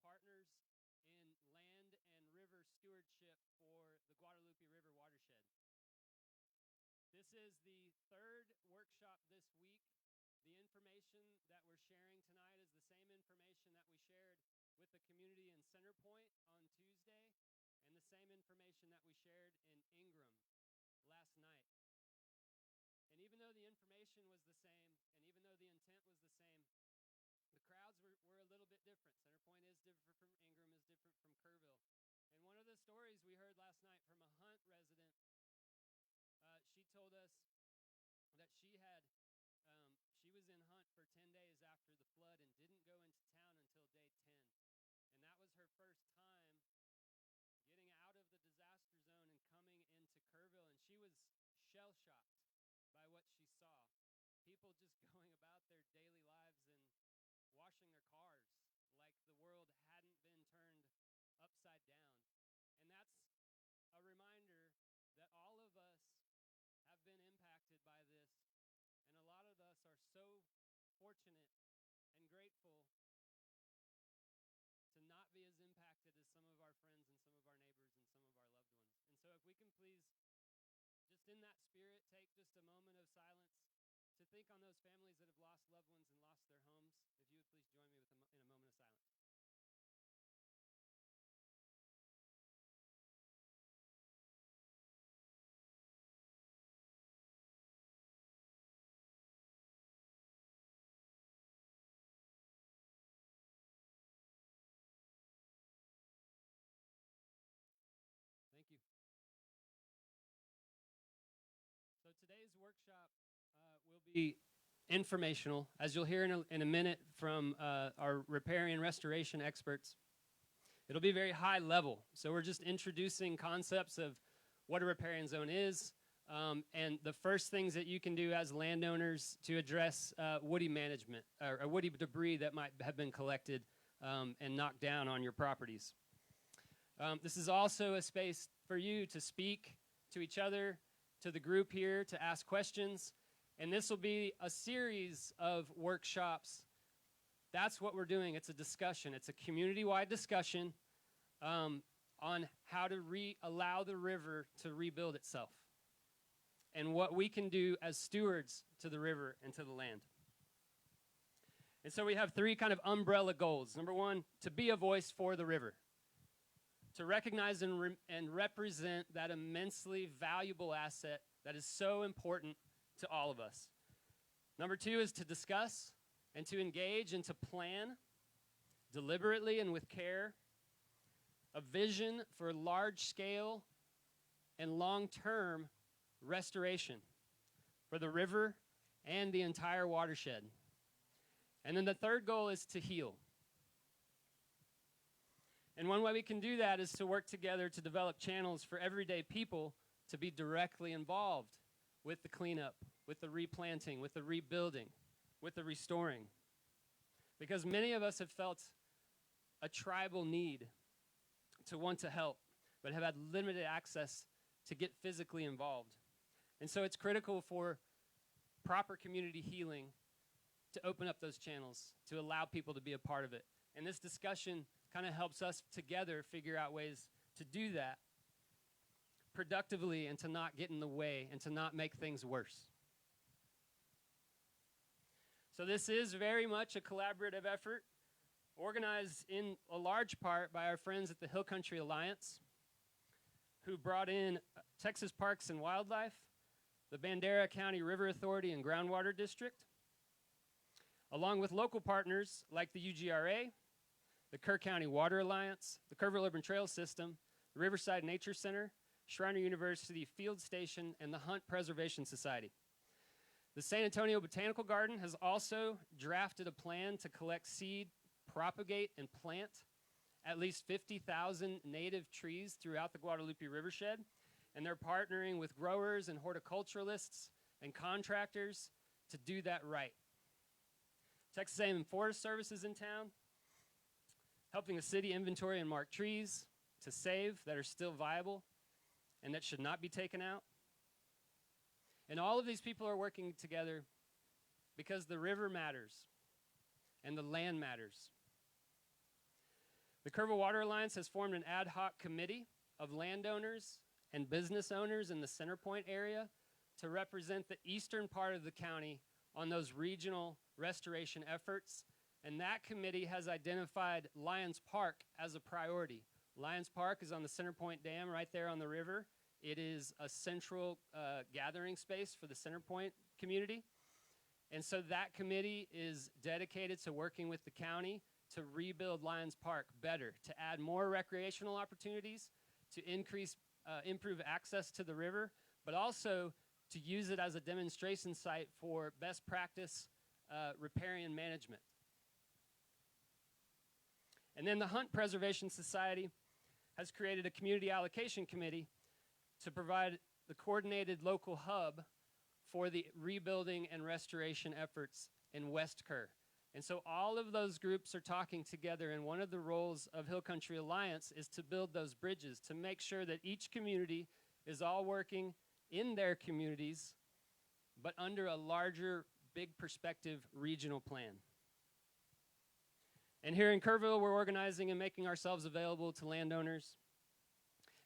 partners in land and river stewardship for the Guadalupe River watershed. This is the third workshop this week. The information that we're sharing tonight is the same information that we shared with the community in Center Point on Tuesday, and the same information that we shared in Ingram last night. And even though the information was the same, and even though the intent was the same, the crowds were a little bit different. Center Point is different from Ingram, is different from Kerrville. And one of the stories we heard last night from a Hunt resident, she told us that she was in Hunt for 10 days after the flood and didn't go into town until day 10. And that was her first time getting out of the disaster zone and coming into Kerrville. And she was shell-shocked by what she saw. People just going about their daily lives and washing their cars like the world hadn't been turned upside down. And that's a reminder that all of us have been impacted by this, and a lot of us are so fortunate and grateful to not be as impacted as some of our friends and some of our neighbors and some of our loved ones. And so if we can please, just in that spirit, take just a moment of silence to think on those families that have lost loved ones and lost their homes. If you would please join me in a moment of silence. Thank you. So today's workshop will be informational, as you'll hear in a minute from our riparian restoration experts. It'll be very high level. So we're just introducing concepts of what a riparian zone is, and the first things that you can do as landowners to address woody management, or woody debris that might have been collected and knocked down on your properties. This is also a space for you to speak to each other, to the group here, to ask questions. And this will be a series of workshops. That's what we're doing. It's a discussion. It's a community-wide discussion on how to allow the river to rebuild itself and what we can do as stewards to the river and to the land. And so we have three kind of umbrella goals. Number one, to be a voice for the river, to recognize and represent that immensely valuable asset that is so important to all of us. Number two is to discuss and to engage and to plan deliberately and with care a vision for large-scale and long-term restoration for the river and the entire watershed. And then the third goal is to heal. And one way we can do that is to work together to develop channels for everyday people to be directly involved with the cleanup, with the replanting, with the rebuilding, with the restoring. Because many of us have felt a tribal need to want to help, but have had limited access to get physically involved. And so it's critical for proper community healing to open up those channels, to allow people to be a part of it. And this discussion kind of helps us together figure out ways to do that productively and to not get in the way and to not make things worse. So this is very much a collaborative effort, organized in a large part by our friends at the Hill Country Alliance, who brought in Texas Parks and Wildlife, the Bandera County River Authority and Groundwater District, along with local partners like the UGRA, the Kerr County Water Alliance, the Kerrville Urban Trail System, the Riverside Nature Center, Shriner University Field Station, and the Hunt Preservation Society. The San Antonio Botanical Garden has also drafted a plan to collect seed, propagate, and plant at least 50,000 native trees throughout the Guadalupe Rivershed, and they're partnering with growers and horticulturalists and contractors to do that right. Texas A&M Forest Service is in town, helping the city inventory and mark trees to save that are still viable and that should not be taken out. And all of these people are working together because the river matters and the land matters. The Kerrville Water Alliance has formed an ad hoc committee of landowners and business owners in the Center Point area to represent the eastern part of the county on those regional restoration efforts. And that committee has identified Lions Park as a priority. Lions Park is on the Center Point Dam right there on the river. It is a central gathering space for the Center Point community. And so that committee is dedicated to working with the county to rebuild Lions Park better, to add more recreational opportunities, to improve access to the river, but also to use it as a demonstration site for best practice riparian management. And then the Hunt Preservation Society has created a community allocation committee to provide the coordinated local hub for the rebuilding and restoration efforts in West Kerr. And so all of those groups are talking together, and one of the roles of Hill Country Alliance is to build those bridges, to make sure that each community is all working in their communities, but under a larger, big perspective regional plan. And here in Kerrville, we're organizing and making ourselves available to landowners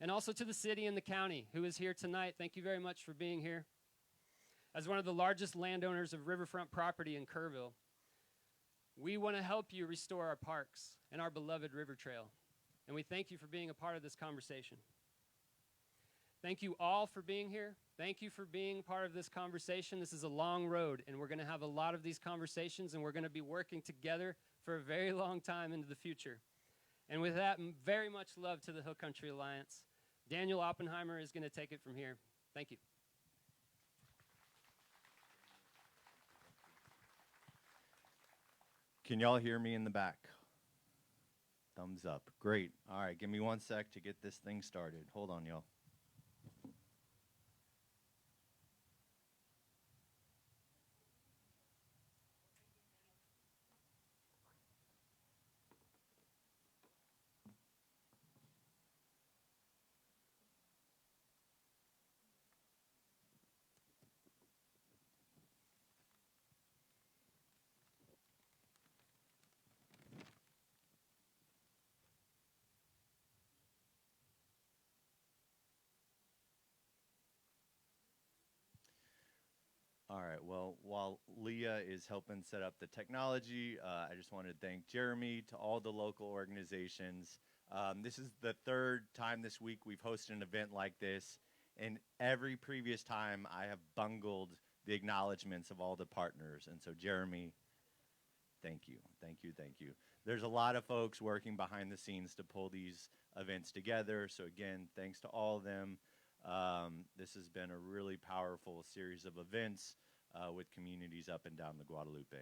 and also to the city and the county who is here tonight. Thank you very much for being here. As one of the largest landowners of riverfront property in Kerrville, we want to help you restore our parks and our beloved river trail. And we thank you for being a part of this conversation. Thank you all for being here. Thank you for being part of this conversation. This is a long road, and we're going to have a lot of these conversations, and we're going to be working together for a very long time into the future. And with that, very much love to the Hill Country Alliance. Daniel Oppenheimer is going to take it from here. Thank you. Can y'all hear me in the back? Thumbs up. Great. All right, give me 1 sec to get this thing started. Hold on, y'all. All right, well, while Leah is helping set up the technology, I just wanted to thank Jeremy, to all the local organizations. This is the third time this week we've hosted an event like this, and every previous time I have bungled the acknowledgments of all the partners. And so Jeremy, thank you, thank you, thank you. There's a lot of folks working behind the scenes to pull these events together. So again, thanks to all of them. This has been a really powerful series of events with communities up and down the Guadalupe.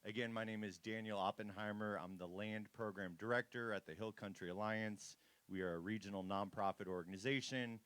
Again, my name is Daniel Oppenheimer. I'm the Land Program Director at the Hill Country Alliance. We are a regional nonprofit organization,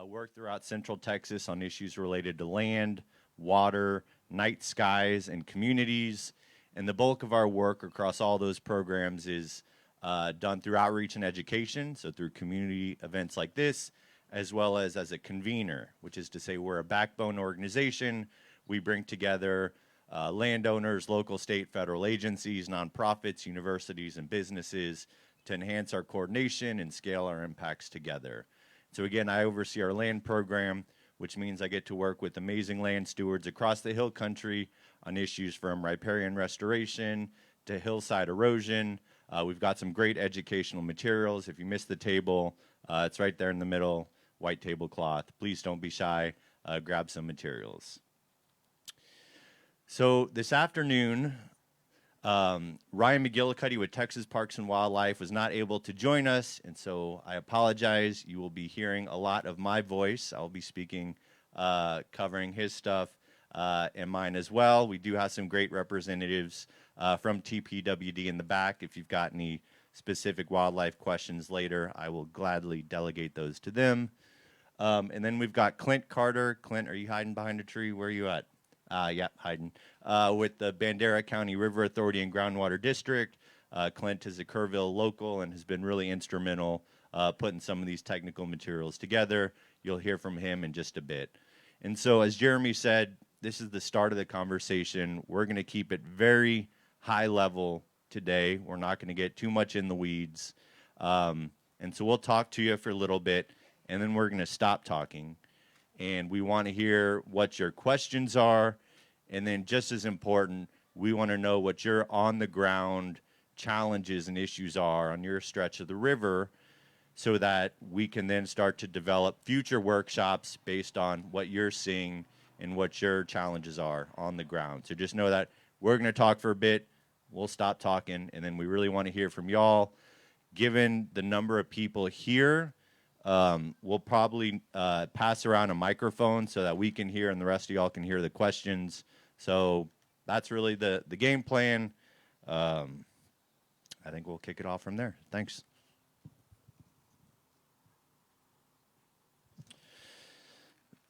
work throughout Central Texas on issues related to land, water, night skies, and communities. And the bulk of our work across all those programs is done through outreach and education, so through community events like this, as well as a convener, which is to say we're a backbone organization. We bring together landowners, local, state, federal agencies, nonprofits, universities, and businesses to enhance our coordination and scale our impacts together. So again, I oversee our land program, which means I get to work with amazing land stewards across the Hill Country on issues from riparian restoration to hillside erosion. We've got some great educational materials. If you missed the table, it's right there in the middle, white tablecloth. Please don't be shy. Grab some materials. So this afternoon, Ryan McGillicuddy with Texas Parks and Wildlife was not able to join us, and so I apologize. You will be hearing a lot of my voice. I'll be speaking, covering his stuff and mine as well. We do have some great representatives from TPWD in the back. If you've got any specific wildlife questions later, I will gladly delegate those to them. And then we've got Clint Carter. Clint, are you hiding behind a tree? Where are you at? Yeah, hiding. With the Bandera County River Authority and Groundwater District. Clint is a Kerrville local and has been really instrumental putting some of these technical materials together. You'll hear from him in just a bit. And so, as Jeremy said, this is the start of the conversation. We're going to keep it very high level today. We're not going to get too much in the weeds. And so we'll talk to you for a little bit, and then we're going to stop talking. And we want to hear what your questions are. And then just as important, we want to know what your on-the-ground challenges and issues are on your stretch of the river so that we can then start to develop future workshops based on what you're seeing and what your challenges are on the ground. So just know that we're going to talk for a bit, we'll stop talking, and then we really want to hear from y'all. Given the number of people here, we'll probably pass around a microphone so that we can hear and the rest of y'all can hear the questions. So that's really the game plan. I think we'll kick it off from there. Thanks.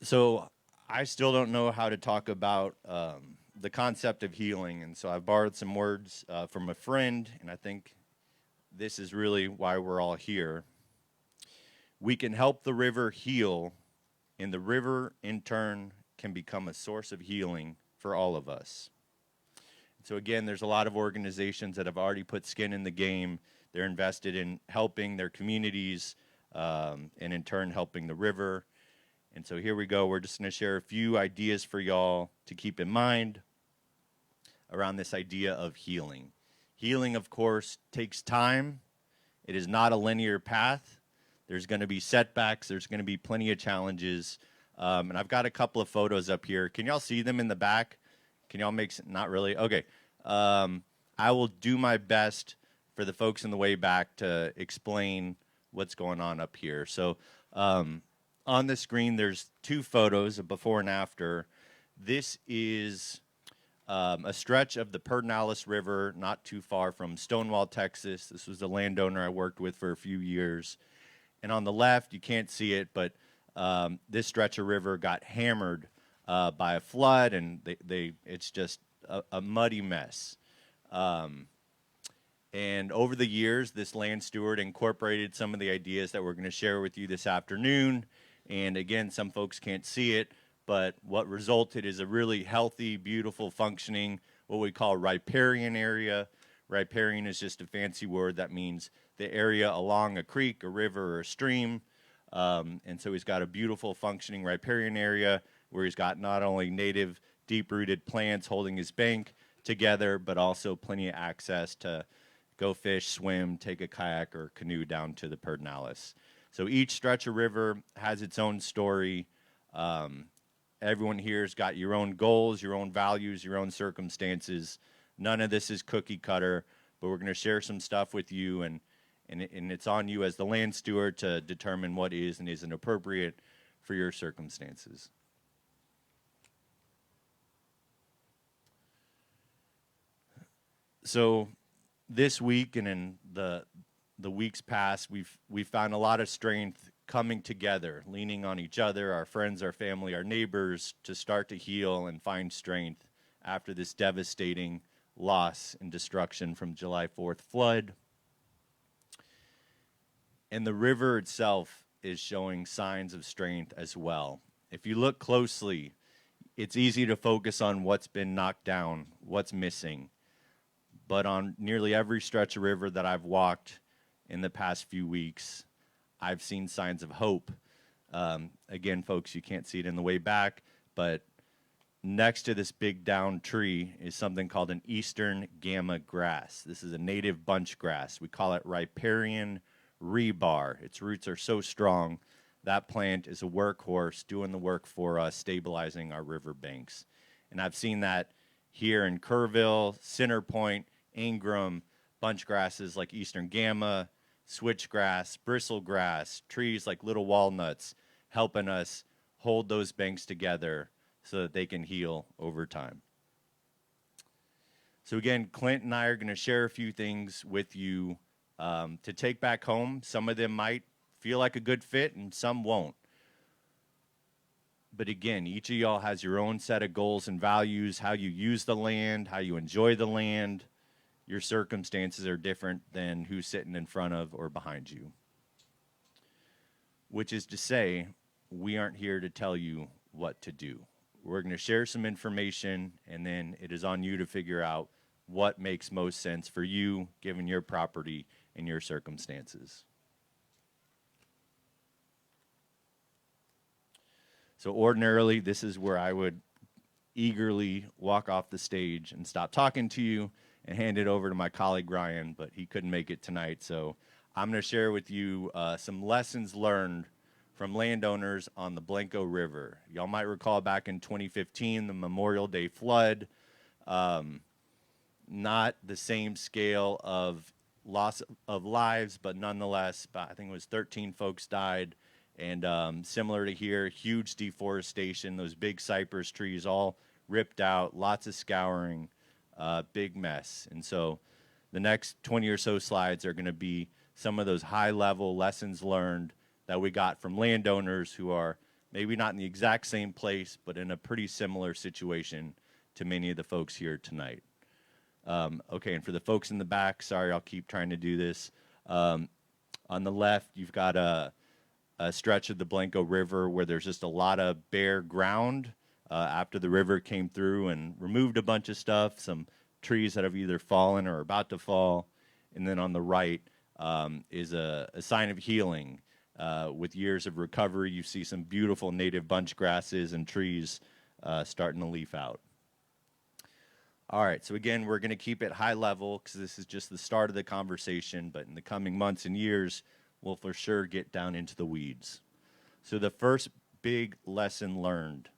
So I still don't know how to talk about the concept of healing, and so I've borrowed some words from a friend, and I think this is really why we're all here. We can help the river heal, and the river, in turn, can become a source of healing for all of us. So again, there's a lot of organizations that have already put skin in the game. They're invested in helping their communities, and in turn, helping the river. And so here we go. We're just going to share a few ideas for y'all to keep in mind around this idea of healing. Healing, of course, takes time. It is not a linear path. There's going to be setbacks. There's going to be plenty of challenges. And I've got a couple of photos up here. Can y'all see them in the back? Can y'all make some? Not really? Okay. I will do my best for the folks in the way back to explain what's going on up here. So on the screen, there's two photos, a before and after. This is a stretch of the Pedernales River, not too far from Stonewall, Texas. This was a landowner I worked with for a few years. And on the left, you can't see it, but this stretch of river got hammered by a flood, and it's just a muddy mess. And over the years, this land steward incorporated some of the ideas that we're going to share with you this afternoon. And again, some folks can't see it, but what resulted is a really healthy, beautiful, functioning, what we call riparian area. Riparian is just a fancy word that means the area along a creek, a river, or a stream. And so he's got a beautiful, functioning riparian area where he's got not only native, deep-rooted plants holding his bank together, but also plenty of access to go fish, swim, take a kayak or canoe down to the Pedernales. So each stretch of river has its own story. Everyone here's got your own goals, your own values, your own circumstances. None of this is cookie cutter, but we're going to share some stuff with you, and it's on you as the land steward to determine what is and isn't appropriate for your circumstances. So this week and in the weeks past, we've found a lot of strength coming together, leaning on each other, our friends, our family, our neighbors, to start to heal and find strength after this devastating loss and destruction from July 4th flood. And the river itself is showing signs of strength as well. If you look closely, it's easy to focus on what's been knocked down, what's missing. But on nearly every stretch of river that I've walked in the past few weeks, I've seen signs of hope. Again, folks, you can't see it in the way back, but next to this big down tree is something called an eastern gamma grass. This is a native bunch grass. We call it Riparian rebar. Its roots are so strong. That plant is a workhorse doing the work for us, stabilizing our river banks. And I've seen that here in Kerrville, Center Point, Ingram, bunch grasses like eastern gamma, switchgrass, bristlegrass, trees like little walnuts, helping us hold those banks together so that they can heal over time. So again, Clint and I are going to share a few things with you to take back home. Some of them might feel like a good fit and some won't. But again, each of y'all has your own set of goals and values, how you use the land, how you enjoy the land. Your circumstances are different than who's sitting in front of or behind you. Which is to say, we aren't here to tell you what to do. We're going to share some information, and then it is on you to figure out what makes most sense for you given your property and your circumstances. So ordinarily, this is where I would eagerly walk off the stage and stop talking to you and hand it over to my colleague Ryan, but he couldn't make it tonight. So I'm going to share with you some lessons learned from landowners on the Blanco River. Y'all might recall back in 2015, the Memorial Day flood. Not the same scale of loss of lives, but nonetheless, I think it was 13 folks died. And similar to here, huge deforestation, those big cypress trees all ripped out, lots of scouring, big mess. And so the next 20 or so slides are going to be some of those high-level lessons learned that we got from landowners who are maybe not in the exact same place, but in a pretty similar situation to many of the folks here tonight. Okay, and for the folks in the back, sorry, I'll keep trying to do this. On the left, you've got a stretch of the Blanco River where there's just a lot of bare ground after the river came through and removed a bunch of stuff, some trees that have either fallen or are about to fall. And then on the right is a sign of healing. With years of recovery, you see some beautiful native bunch grasses and trees starting to leaf out. All right, so again, we're going to keep it high level because this is just the start of the conversation, but in the coming months and years, we'll for sure get down into the weeds. So the first big lesson learned,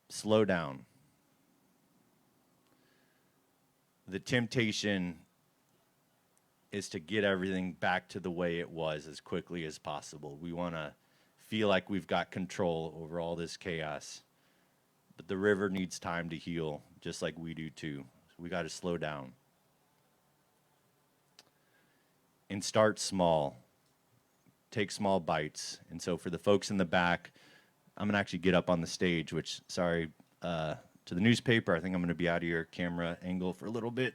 slow down. The temptation is to get everything back to the way it was as quickly as possible. We want to feel like we've got control over all this chaos. But the river needs time to heal, just like we do too. So we got to slow down. And start small. Take small bites. And so for the folks in the back, I'm going to actually get up on the stage, which, sorry, to the newspaper, I think I'm going to be out of your camera angle for a little bit.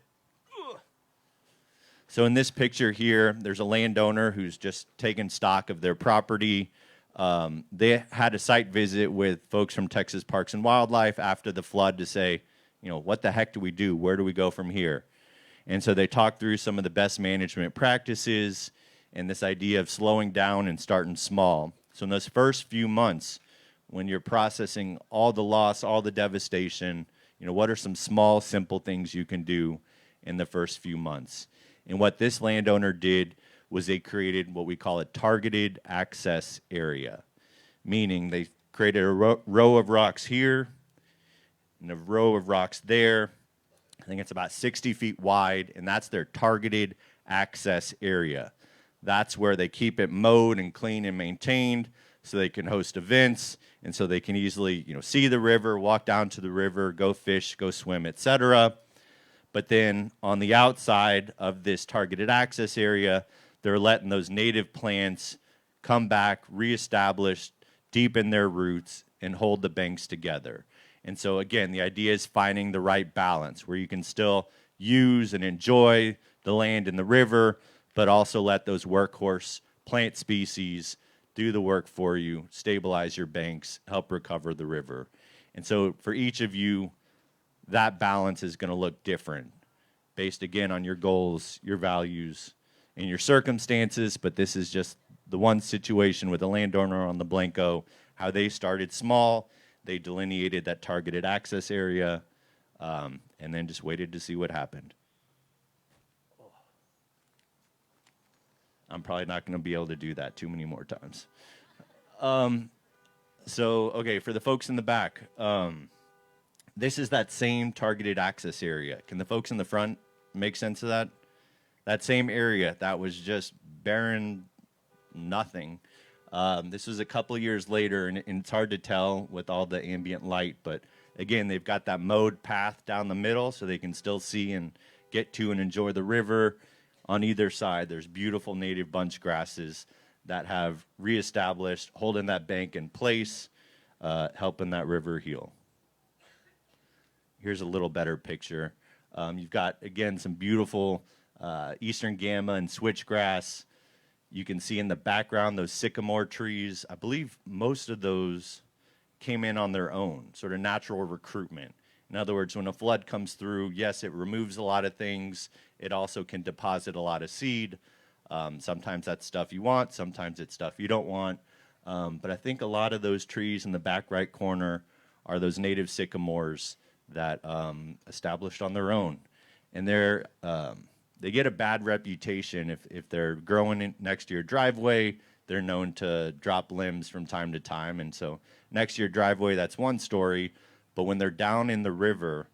So in this picture here, there's a landowner who's just taking stock of their property. They had a site visit with folks from Texas Parks and Wildlife after the flood to say, you know, what the heck do we do? Where do we go from here? And so they talked through some of the best management practices and this idea of slowing down and starting small. So in those first few months, when you're processing all the loss, all the devastation, you know, what are some small, simple things you can do in the first few months? And what this landowner did was they created what we call a targeted access area, meaning they created a row of rocks here and a row of rocks there. I think it's about 60 feet wide, and that's their targeted access area. That's where they keep it mowed and clean and maintained so they can host events and so they can easily, you know, see the river, walk down to the river, go fish, go swim, etc. But then on the outside of this targeted access area, they're letting those native plants come back, reestablish, deepen their roots, and hold the banks together. And so again, the idea is finding the right balance where you can still use and enjoy the land and the river, but also let those workhorse plant species do the work for you, stabilize your banks, help recover the river. And so for each of you, that balance is going to look different based, again, on your goals, your values, and your circumstances. But this is just the one situation with the landowner on the Blanco, how they started small. They delineated that targeted access area and then just waited to see what happened. I'm probably not going to be able to do that too many more times. So, okay, for the folks in the back, this is that same targeted access area. Can the folks in the front make sense of that? That same area that was just barren nothing. This was a couple years later, and it's hard to tell with all the ambient light, but again, they've got that mowed path down the middle so they can still see and get to and enjoy the river. On either side, there's beautiful native bunch grasses that have reestablished, holding that bank in place, helping that river heal. Here's a little better picture. You've got, again, some beautiful eastern gamma and switchgrass. You can see in the background those sycamore trees. I believe most of those came in on their own, sort of natural recruitment. In other words, when a flood comes through, yes, it removes a lot of things. It also can deposit a lot of seed. Sometimes that's stuff you want, sometimes it's stuff you don't want. But I think a lot of those trees in the back right corner are those native sycamores that established on their own. And they get a bad reputation if they're growing next to your driveway. They're known to drop limbs from time to time. And so next to your driveway, that's one story. But when they're down in the river,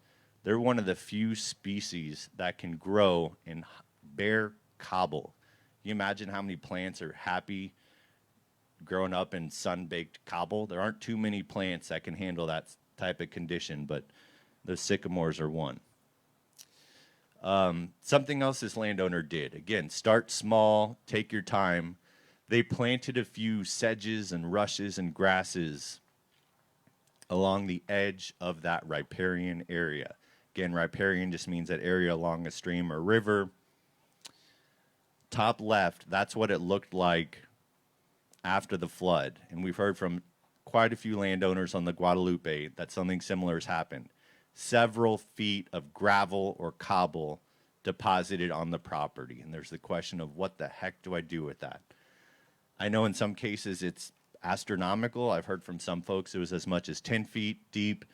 they're one of the few species that can grow in bare cobble. Can you imagine how many plants are happy growing up in sun-baked cobble? There aren't too many plants that can handle that type of condition, but the sycamores are one. Something else this landowner did, again, start small, take your time. They planted a few sedges and rushes and grasses along the edge of that riparian area. Again, riparian just means that area along a stream or river. Top left, that's what it looked like after the flood. And we've heard from quite a few landowners on the Guadalupe that something similar has happened. Several feet of gravel or cobble deposited on the property. And there's the question of what the heck do I do with that? I know in some cases it's astronomical. I've heard from some folks it was as much as 10 feet deep.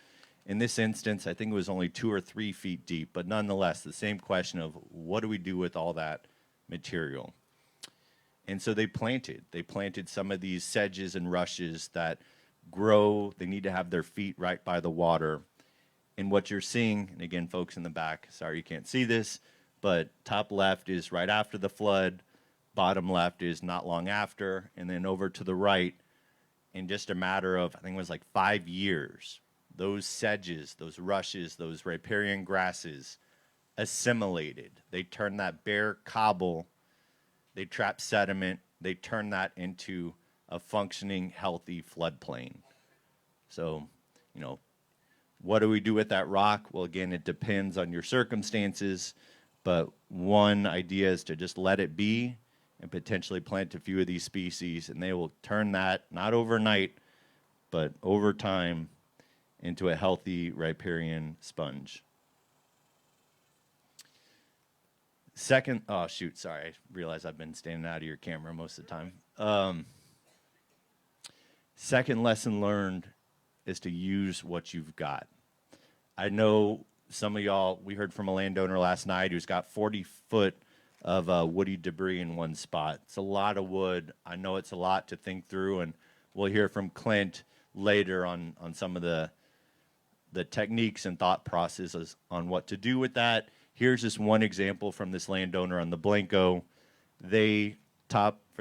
In this instance, I think it was only 2 or 3 feet deep, but nonetheless, the same question of what do we do with all that material? And so they planted some of these sedges and rushes that grow. They need to have their feet right by the water. And what you're seeing, and again, folks in the back, sorry you can't see this, but top left is right after the flood, bottom left is not long after, and then over to the right, in just a matter of, I think it was like 5 years, those sedges, those rushes, those riparian grasses assimilated. They turned that bare cobble, they trapped sediment, they turned that into a functioning, healthy floodplain. So, you know, what do we do with that rock? Well, again, it depends on your circumstances, but one idea is to just let it be and potentially plant a few of these species, and they will turn that, not overnight, but over time, into a healthy riparian sponge. Second, oh shoot, sorry, I realize I've been standing out of your camera most of the time. Second lesson learned is to use what you've got. I know some of y'all, we heard from a landowner last night who's got 40 foot of woody debris in one spot. It's a lot of wood. I know it's a lot to think through, and we'll hear from Clint later on some of the techniques and thought processes on what to do with that. Here's just one example from this landowner on the Blanco. For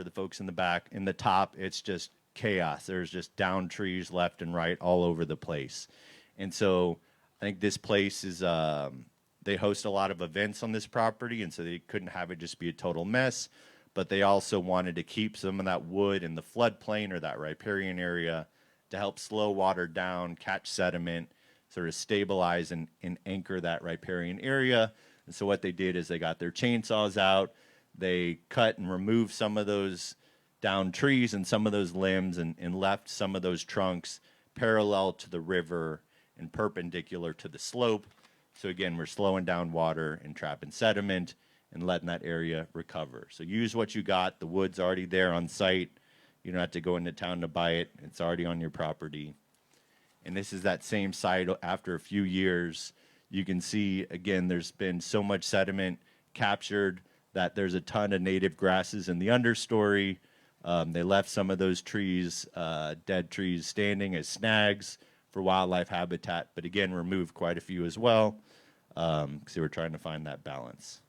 the folks in the back, in the top, it's just chaos. There's just down trees left and right all over the place. And so I think this place is, they host a lot of events on this property, and so they couldn't have it just be a total mess, but they also wanted to keep some of that wood in the floodplain or that riparian area to help slow water down, catch sediment, sort of stabilize and anchor that riparian area. And so what they did is they got their chainsaws out, they cut and removed some of those down trees and some of those limbs and left some of those trunks parallel to the river and perpendicular to the slope. So again, we're slowing down water and trapping sediment and letting that area recover. So use what you got. The wood's already there on site. You don't have to go into town to buy it. It's already on your property. And this is that same site after a few years. You can see, again, there's been so much sediment captured that there's a ton of native grasses in the understory. They left some of those trees, dead trees, standing as snags for wildlife habitat, but again, removed quite a few as well, because they were trying to find that balance.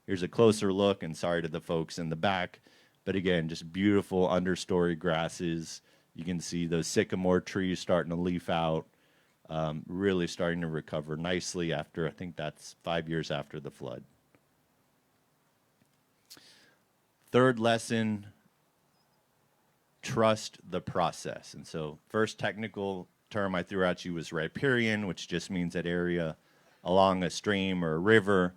Here's a closer look, and sorry to the folks in the back, but again, just beautiful understory grasses. You can see those sycamore trees starting to leaf out, really starting to recover nicely after, I think that's 5 years after the flood. Third lesson, trust the process. And so first technical term I threw at you was riparian, which just means that area along a stream or a river.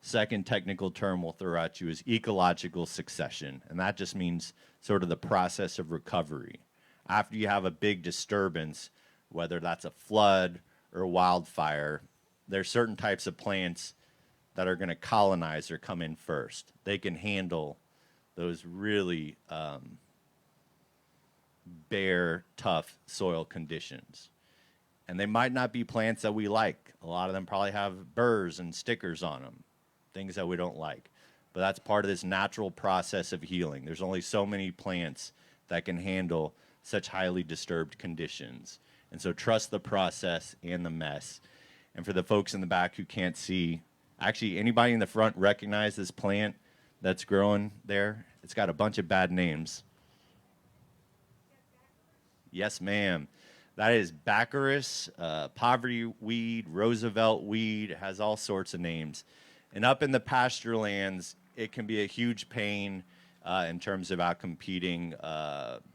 Second technical term we'll throw at you is ecological succession, and that just means sort of the process of recovery. After you have a big disturbance, whether that's a flood or wildfire, there's certain types of plants that are going to colonize or come in first. They can handle those really bare, tough soil conditions. And they might not be plants that we like. A lot of them probably have burrs and stickers on them, things that we don't like. But that's part of this natural process of healing. There's only so many plants that can handle such highly disturbed conditions. And so trust the process and the mess. And for the folks in the back who can't see, actually, anybody in the front recognize this plant that's growing there? It's got a bunch of bad names. Yes, ma'am. That is Baccharis, poverty weed, Roosevelt weed. It has all sorts of names. And up in the pasture lands, it can be a huge pain in terms of outcompeting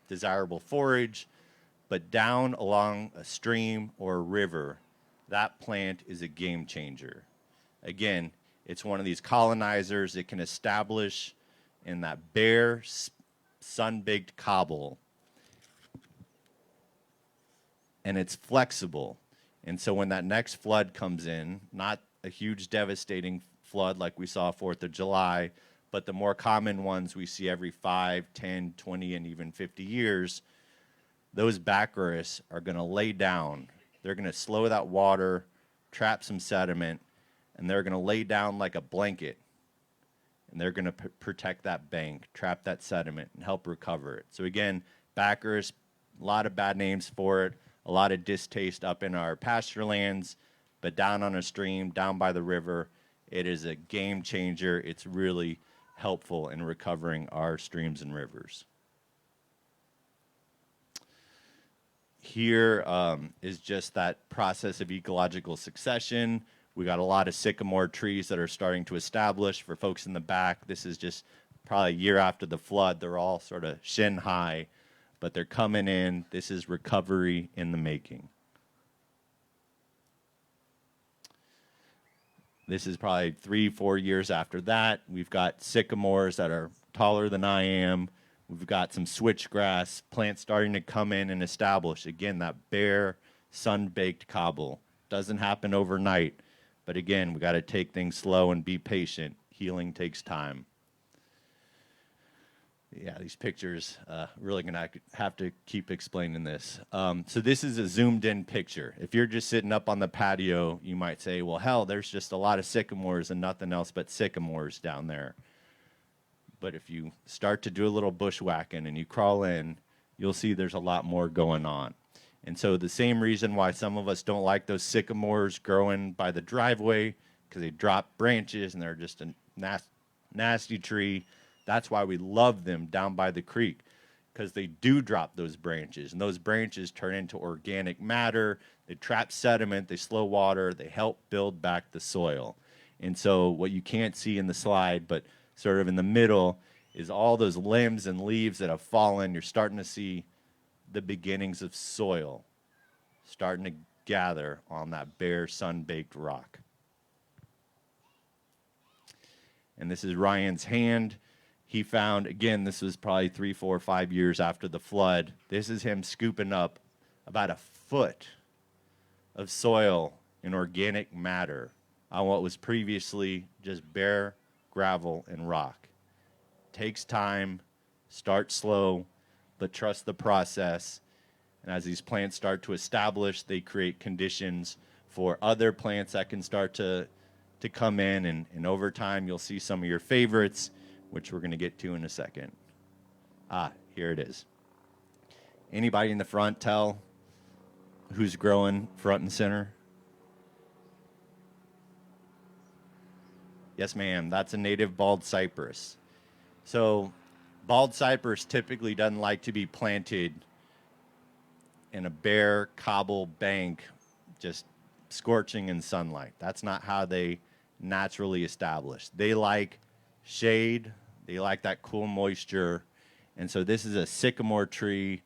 desirable forage. But down along a stream or a river, that plant is a game changer. Again, it's one of these colonizers. It can establish in that bare, sun-baked cobble. And it's flexible. And so when that next flood comes in, not a huge devastating flood like we saw 4th of July, but the more common ones we see every 5, 10, 20, and even 50 years, those Baccharis are going to lay down. They're going to slow that water, trap some sediment, and they're going to lay down like a blanket. And they're going to protect that bank, trap that sediment, and help recover it. So again, Baccharis, a lot of bad names for it. A lot of distaste up in our pasture lands, but down on a stream, down by the river, it is a game changer. It's really helpful in recovering our streams and rivers. Here is just that process of ecological succession. We got a lot of sycamore trees that are starting to establish. For folks in the back, this is just probably a year after the flood. They're all sort of shin high, but they're coming in. This is recovery in the making. This is probably 3-4 years after that. We've got sycamores that are taller than I am. We've got some switchgrass plants starting to come in and establish. Again, that bare, sun-baked cobble. Doesn't happen overnight. But again, we got to take things slow and be patient. Healing takes time. Yeah, these pictures, really going to have to keep explaining this. So this is a zoomed-in picture. If you're just sitting up on the patio, you might say, well, hell, there's just a lot of sycamores and nothing else but sycamores down there. But if you start to do a little bushwhacking and you crawl in, you'll see there's a lot more going on. And so the same reason why some of us don't like those sycamores growing by the driveway, because they drop branches and they're just a nasty tree. That's why we love them down by the creek, because they do drop those branches, and those branches turn into organic matter. They trap sediment, they slow water, they help build back the soil. And so what you can't see in the slide, but sort of in the middle, is all those limbs and leaves that have fallen. You're starting to see the beginnings of soil starting to gather on that bare, sun-baked rock. And this is Ryan's hand. He found, again, this was probably 3, 4, 5 years after the flood. This is him scooping up about a foot of soil and organic matter on what was previously just bare gravel and rock. Takes time, start slow, but trust the process. And as these plants start to establish, they create conditions for other plants that can start to come in. And over time, you'll see some of your favorites, which we're going to get to in a second. Here it is. Anybody in the front tell who's growing front and center? Yes, ma'am. That's a native bald cypress. So bald cypress typically doesn't like to be planted in a bare cobble bank, just scorching in sunlight. That's not how they naturally establish. They like shade. They like that cool moisture. And so this is a sycamore tree.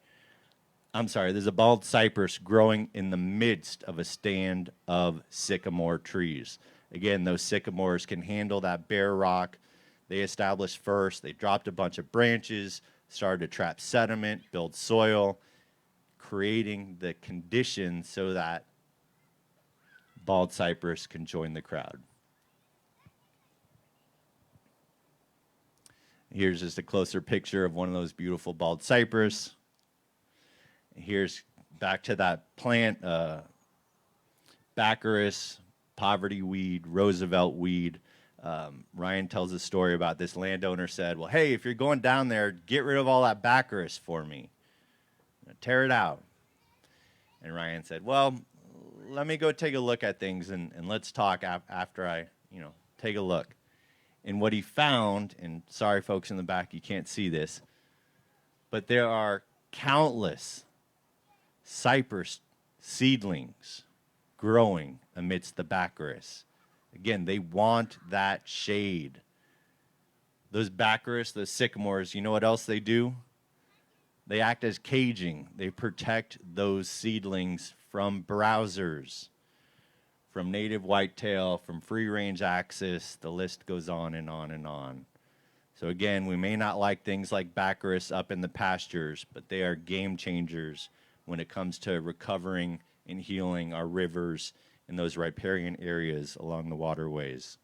There's a bald cypress growing in the midst of a stand of sycamore trees. Again, those sycamores can handle that bare rock. They established first. They dropped a bunch of branches, started to trap sediment, build soil, creating the conditions so that bald cypress can join the crowd. Here's just a closer picture of one of those beautiful bald cypress. Here's back to that plant, Baccharis, poverty weed, Roosevelt weed. Ryan tells a story about this landowner said, well, hey, if you're going down there, get rid of all that Baccharis for me. Tear it out. And Ryan said, well, let me go take a look at things and let's talk after I, take a look. And what he found, and sorry folks in the back, you can't see this, but there are countless cypress seedlings growing amidst the Baccharis. Again, they want that shade. Those Baccharis, those sycamores, you know what else they do? They act as caging. They protect those seedlings from browsers, from native whitetail, from free-range axis. The list goes on and on and on. So again, we may not like things like Baccharis up in the pastures, but they are game changers when it comes to recovering and healing our rivers in those riparian areas along the waterways.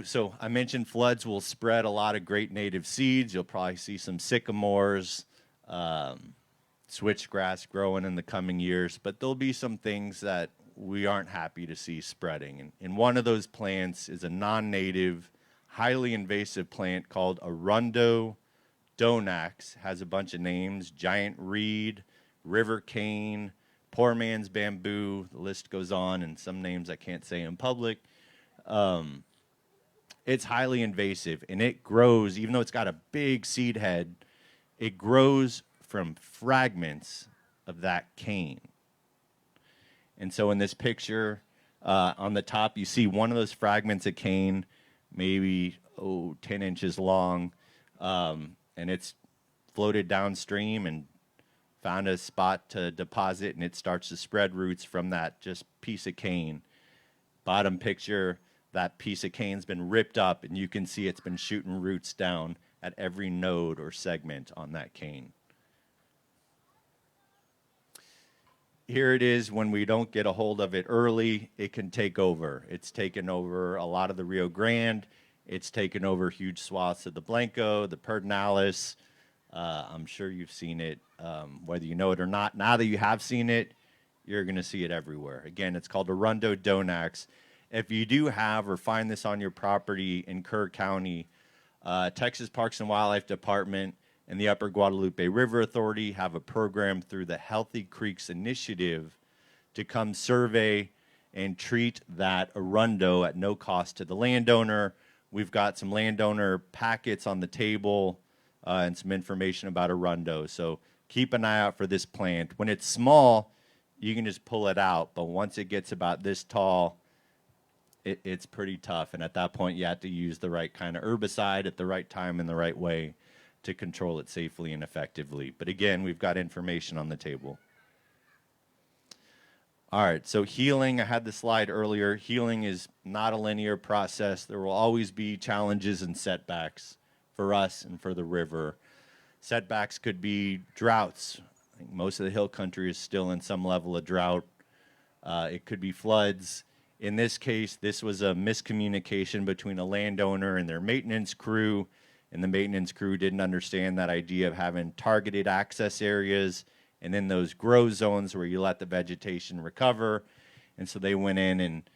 So I mentioned floods will spread a lot of great native seeds. You'll probably see some sycamores, switchgrass growing in the coming years, but there'll be some things that we aren't happy to see spreading. And one of those plants is a non-native, highly invasive plant called Arundo donax. Has a bunch of names: giant reed, river cane, poor man's bamboo. The list goes on, and some names I can't say in public. It's highly invasive, and it grows, even though it's got a big seed head, it grows from fragments of that cane. And so in this picture, on the top, you see one of those fragments of cane, maybe 10 inches long, and it's floated downstream and found a spot to deposit, and it starts to spread roots from that just piece of cane. Bottom picture, that piece of cane's been ripped up, and you can see it's been shooting roots down at every node or segment on that cane. Here it is. When we don't get a hold of it early, it can take over. It's taken over a lot of the Rio Grande. It's taken over huge swaths of the Blanco, the Pedernales. I'm sure you've seen it, whether you know it or not. Now that you have seen it, you're going to see it everywhere. Again, it's called Arundo donax. If you do have or find this on your property in Kerr County, Texas Parks and Wildlife Department and the Upper Guadalupe River Authority have a program through the Healthy Creeks Initiative to come survey and treat that arundo at no cost to the landowner. We've got some landowner packets on the table and some information about arundo. So keep an eye out for this plant. When it's small, you can just pull it out, but once it gets about this tall, it's pretty tough, and at that point you have to use the right kind of herbicide at the right time in the right way to control it safely and effectively. But again, we've got information on the table. All right, so healing, I had the slide earlier. Healing is not a linear process. There will always be challenges and setbacks for us and for the river. Setbacks could be droughts. I think most of the hill country is still in some level of drought. It could be floods. In this case, this was a miscommunication between a landowner and their maintenance crew, and the maintenance crew didn't understand that idea of having targeted access areas and then those grow zones where you let the vegetation recover. And so they went in and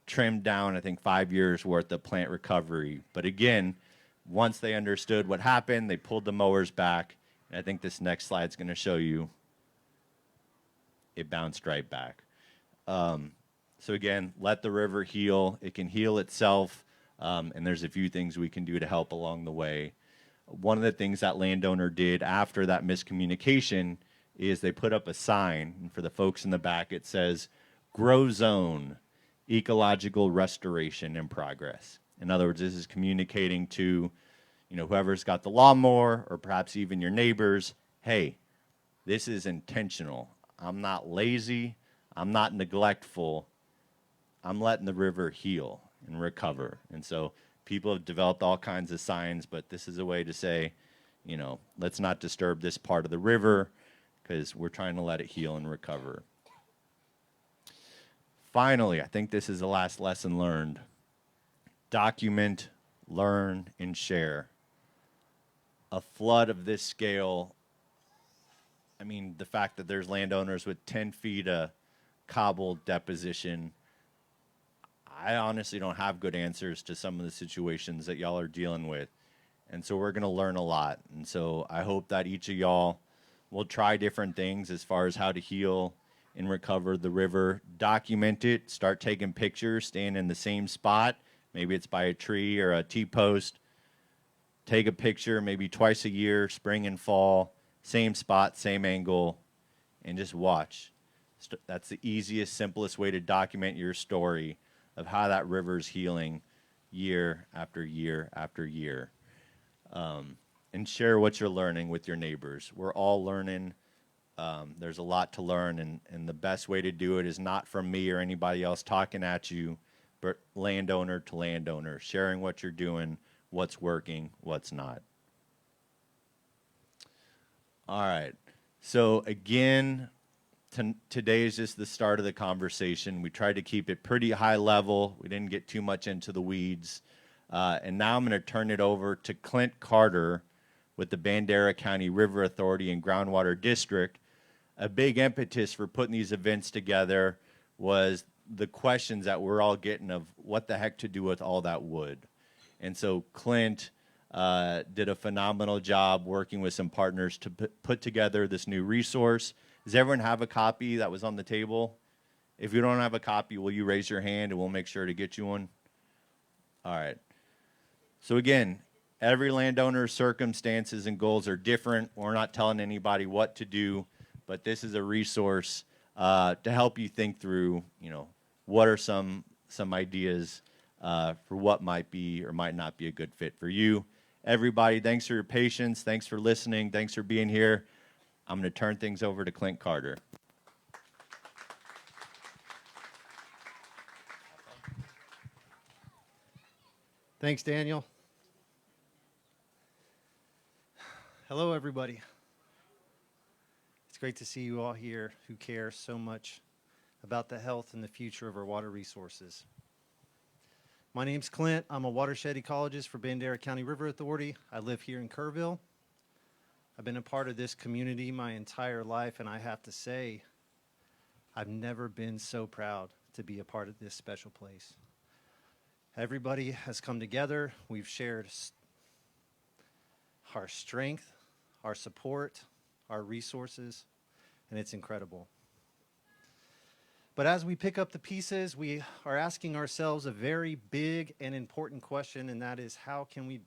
trimmed down, I think, 5 years worth of plant recovery. But again, once they understood what happened, they pulled the mowers back. And I think this next slide is going to show you it bounced right back. So again, let the river heal. It can heal itself, and there's a few things we can do to help along the way. One of the things that landowner did after that miscommunication is they put up a sign, and for the folks in the back, it says, "Grow Zone, Ecological Restoration in Progress." In other words, this is communicating to, whoever's got the lawnmower or perhaps even your neighbors, hey, this is intentional. I'm not lazy. I'm not neglectful. I'm letting the river heal and recover. And so people have developed all kinds of signs, but this is a way to say, let's not disturb this part of the river because we're trying to let it heal and recover. Finally, I think this is the last lesson learned. Document, learn, and share. A flood of this scale, I mean, the fact that there's landowners with 10 feet of cobbled deposition, I honestly don't have good answers to some of the situations that y'all are dealing with. And so we're going to learn a lot. And so I hope that each of y'all will try different things as far as how to heal and recover the river. Document it, start taking pictures, stand in the same spot. Maybe it's by a tree or a T-post. Take a picture maybe twice a year, spring and fall, same spot, same angle, and just watch. That's the easiest, simplest way to document your story of how that river's healing year after year after year. And share what you're learning with your neighbors. We're all learning. There's a lot to learn, and the best way to do it is not from me or anybody else talking at you, but landowner to landowner, sharing what you're doing, what's working, what's not. All right. So again, today is just the start of the conversation. We tried to keep it pretty high level. We didn't get too much into the weeds. And now I'm going to turn it over to Clint Carter with the Bandera County River Authority and Groundwater District. A big impetus for putting these events together was the questions that we're all getting of what the heck to do with all that wood. And so Clint did a phenomenal job working with some partners to put together this new resource. Does everyone have a copy that was on the table? If you don't have a copy, will you raise your hand and we'll make sure to get you one? All right. So again, every landowner's circumstances and goals are different. We're not telling anybody what to do, but this is a resource to help you think through, what are some ideas for what might be or might not be a good fit for you. Everybody, thanks for your patience. Thanks for listening. Thanks for being here. I'm going to turn things over to Clint Carter. Thanks, Daniel. Hello, everybody. It's great to see you all here who care so much about the health and the future of our water resources. My name's Clint. I'm a watershed ecologist for Bandera County River Authority. I live here in Kerrville. I've been a part of this community my entire life, and I have to say, I've never been so proud to be a part of this special place. Everybody has come together. We've shared our strength, our support, our resources, and it's incredible. But as we pick up the pieces, we are asking ourselves a very big and important question, and that is how can we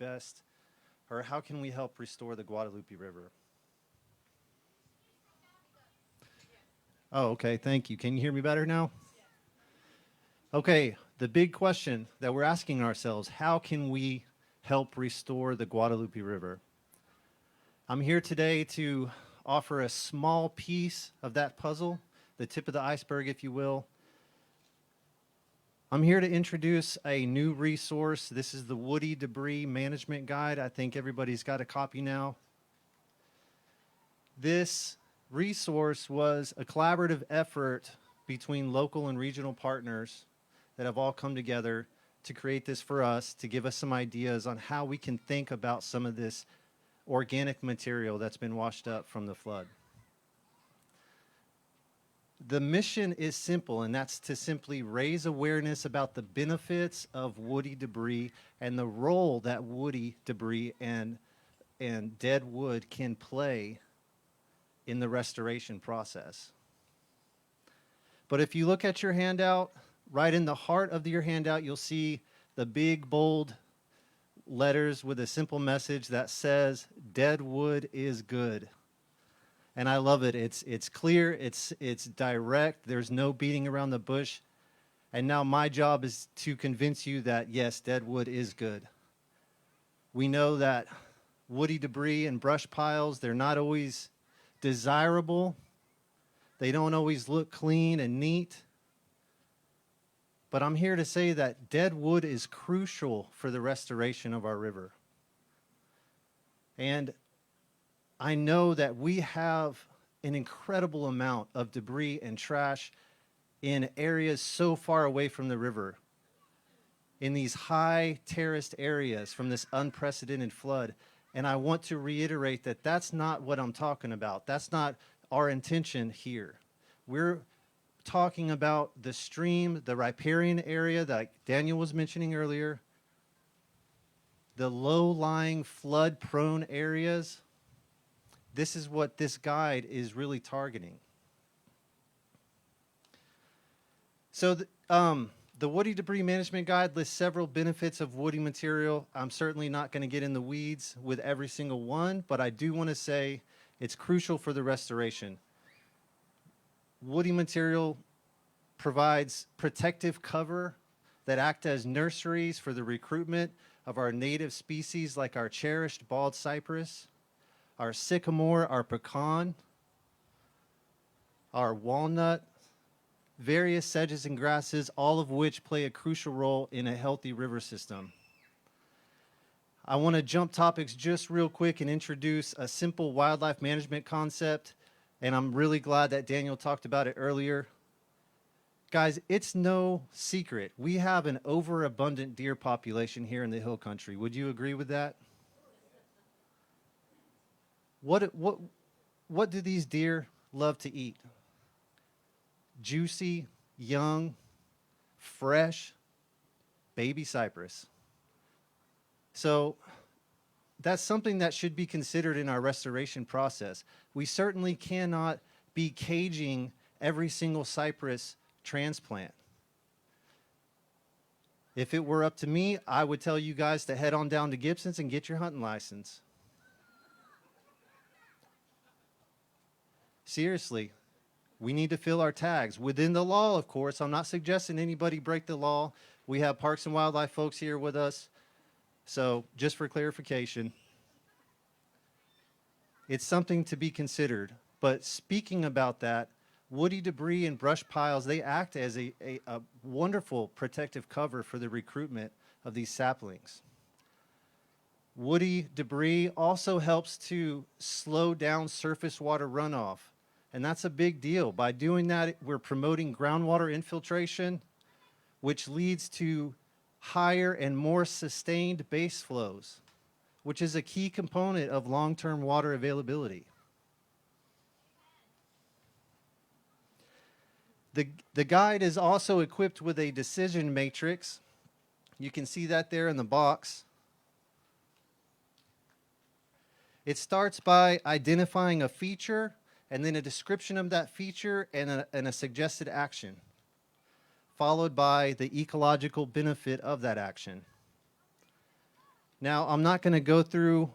help restore the Guadalupe River? Oh, okay, thank you. Can you hear me better now? Okay, the big question that we're asking ourselves, how can we help restore the Guadalupe River? I'm here today to offer a small piece of that puzzle, the tip of the iceberg, if you will. I'm here to introduce a new resource. This is the Woody Debris Management Guide. I think everybody's got a copy now. This resource was a collaborative effort between local and regional partners that have all come together to create this for us, to give us some ideas on how we can think about some of this organic material that's been washed up from the flood. The mission is simple, and that's to simply raise awareness about the benefits of woody debris and the role that woody debris and dead wood can play in the restoration process. But if you look at your handout, right in the heart of your handout, you'll see the big, bold letters with a simple message that says, dead wood is good. And I love it. It's clear, it's direct, there's no beating around the bush. And now my job is to convince you that, yes, dead wood is good. We know that woody debris and brush piles, they're not always desirable. They don't always look clean and neat. But I'm here to say that dead wood is crucial for the restoration of our river. And I know that we have an incredible amount of debris and trash in areas so far away from the river, in these high terraced areas from this unprecedented flood. And I want to reiterate that that's not what I'm talking about. That's not our intention here. We're talking about the stream, the riparian area that Daniel was mentioning earlier, the low-lying flood-prone areas. This is what this guide is really targeting. So the Woody Debris Management Guide lists several benefits of woody material. I'm certainly not going to get in the weeds with every single one, but I do want to say it's crucial for the restoration. Woody material provides protective cover that act as nurseries for the recruitment of our native species like our cherished bald cypress, our sycamore, our pecan, our walnut, various sedges and grasses, all of which play a crucial role in a healthy river system. I want to jump topics just real quick and introduce a simple wildlife management concept, and I'm really glad that Daniel talked about it earlier. Guys, it's no secret. We have an overabundant deer population here in the hill country. Would you agree with that? What do these deer love to eat? Juicy, young, fresh, baby cypress. So that's something that should be considered in our restoration process. We certainly cannot be caging every single cypress transplant. If it were up to me, I would tell you guys to head on down to Gibson's and get your hunting license. Seriously. We need to fill our tags within the law, of course. I'm not suggesting anybody break the law. We have Parks and Wildlife folks here with us. So just for clarification, it's something to be considered. But speaking about that, woody debris and brush piles, they act as a wonderful protective cover for the recruitment of these saplings. Woody debris also helps to slow down surface water runoff. And that's a big deal. By doing that, we're promoting groundwater infiltration, which leads to higher and more sustained base flows, which is a key component of long-term water availability. The guide is also equipped with a decision matrix. You can see that there in the box. It starts by identifying a feature and then a description of that feature and a suggested action, followed by the ecological benefit of that action. Now, I'm not going to go through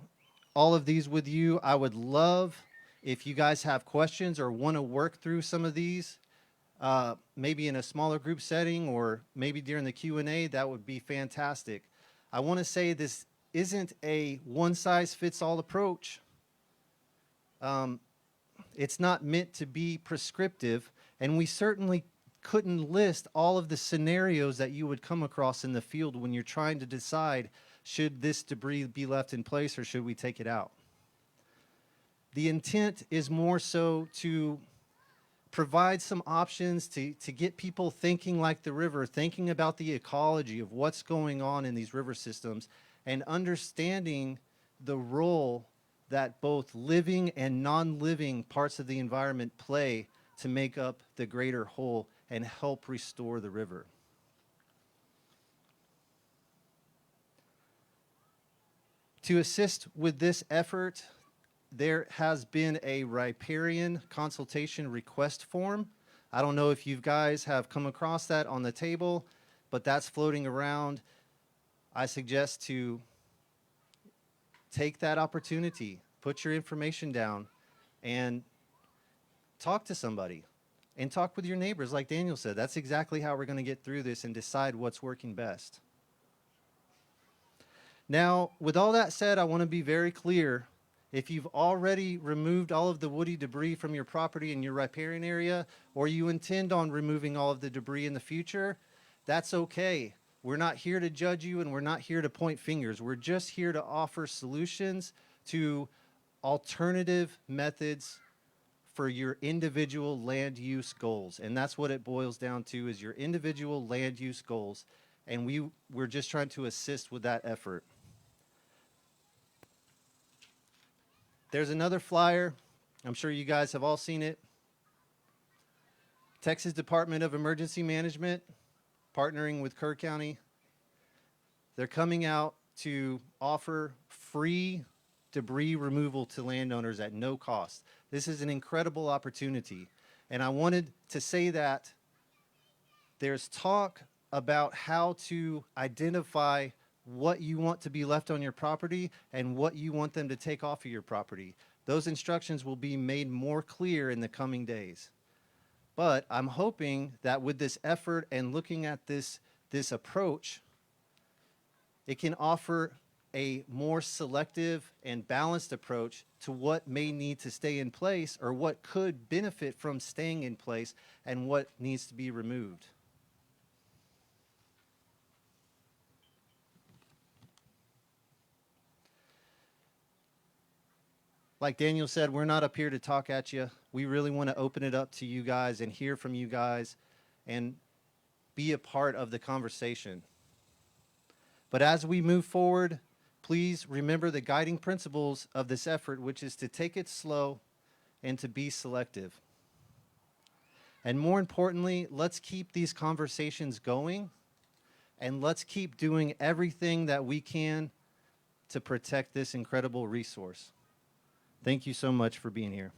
all of these with you. I would love if you guys have questions or want to work through some of these, maybe in a smaller group setting or maybe during the Q&A, that would be fantastic. I want to say this isn't a one-size-fits-all approach. It's not meant to be prescriptive, and we certainly couldn't list all of the scenarios that you would come across in the field when you're trying to decide, should this debris be left in place or should we take it out? The intent is more so to provide some options to get people thinking like the river, thinking about the ecology of what's going on in these river systems, and understanding the role that both living and non-living parts of the environment play to make up the greater whole and help restore the river. To assist with this effort, there has been a riparian consultation request form. I don't know if you guys have come across that on the table, but that's floating around. I suggest to take that opportunity, put your information down, and talk to somebody. And talk with your neighbors, like Daniel said. That's exactly how we're going to get through this and decide what's working best. Now, with all that said, I want to be very clear. If you've already removed all of the woody debris from your property in your riparian area, or you intend on removing all of the debris in the future, that's okay. We're not here to judge you, and we're not here to point fingers. We're just here to offer solutions to alternative methods for your individual land use goals. And that's what it boils down to, is your individual land use goals. And we're just trying to assist with that effort. There's another flyer. I'm sure you guys have all seen it. Texas Department of Emergency Management, partnering with Kerr County. They're coming out to offer free debris removal to landowners at no cost. This is an incredible opportunity. And I wanted to say that there's talk about how to identify what you want to be left on your property and what you want them to take off of your property. Those instructions will be made more clear in the coming days. But I'm hoping that with this effort and looking at this approach, it can offer a more selective and balanced approach to what may need to stay in place or what could benefit from staying in place and what needs to be removed. Like Daniel said, we're not up here to talk at you. We really want to open it up to you guys and hear from you guys and be a part of the conversation. But as we move forward, please remember the guiding principles of this effort, which is to take it slow and to be selective. And more importantly, let's keep these conversations going, and let's keep doing everything that we can to protect this incredible resource. Thank you so much for being here.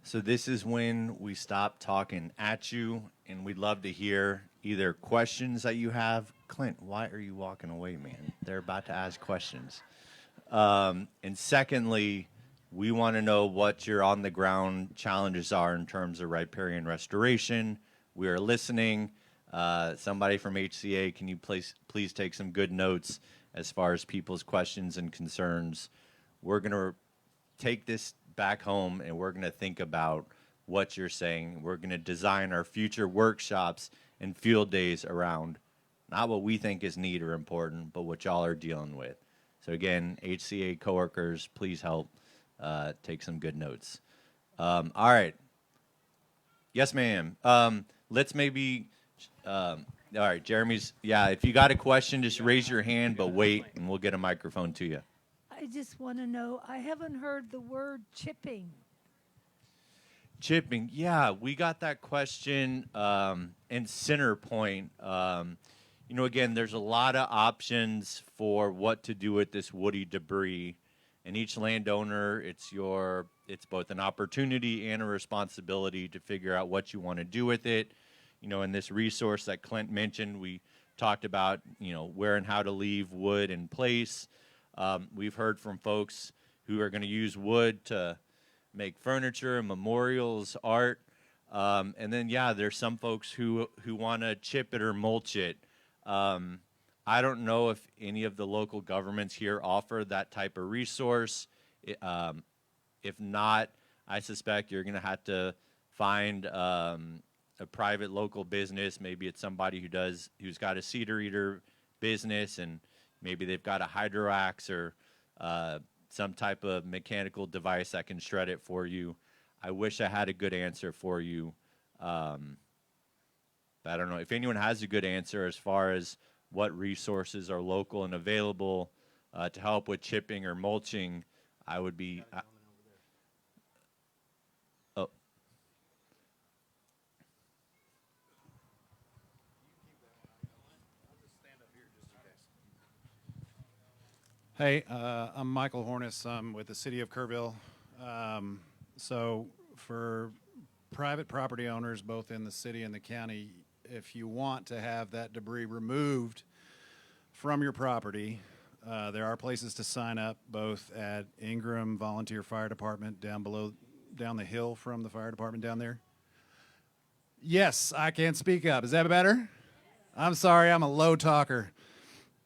So this is when we stop talking at you, and we'd love to hear either questions that you have. Clint, why are you walking away, man? They're about to ask questions. And secondly, we want to know what your on-the-ground challenges are in terms of riparian restoration. We are listening. Somebody from HCA, can you please take some good notes as far as people's questions and concerns? We're going to take this back home, and we're going to think about what you're saying. We're going to design our future workshops and field days around not what we think is neat or important, but what y'all are dealing with. So again, HCA coworkers, please help take some good notes. All right. Yes, ma'am. Let's maybe... all right, Jeremy's, yeah, if you got a question, just raise your hand, but wait, and we'll get a microphone to you. I just want to know, I haven't heard the word chipping. Chipping, yeah, we got that question in Center Point. You know, again, there's a lot of options for what to do with this woody debris, and each landowner, it's both an opportunity and a responsibility to figure out what you want to do with it. You know, in this resource that Clint mentioned, we talked about, you know, where and how to leave wood in place. We've heard from folks who are going to use wood to make furniture, memorials, art. And then, yeah, there's some folks who want to chip it or mulch it. I don't know if any of the local governments here offer that type of resource. If not, I suspect you're going to have to find a private local business. Maybe it's somebody who's got a cedar eater business, and maybe they've got a hydro axe or some type of mechanical device that can shred it for you. I wish I had a good answer for you. But I don't know if anyone has a good answer as far as what resources are local and available to help with chipping or mulching. I would be. Oh. Hey, I'm Michael Hornis. I'm with the city of Kerrville. So for private property owners, both in the city and the county, if you want to have that debris removed from your property, there are places to sign up, both at Ingram Volunteer Fire Department down the hill from the fire department down there. Yes, I can speak up. Is that better? I'm sorry, I'm a low talker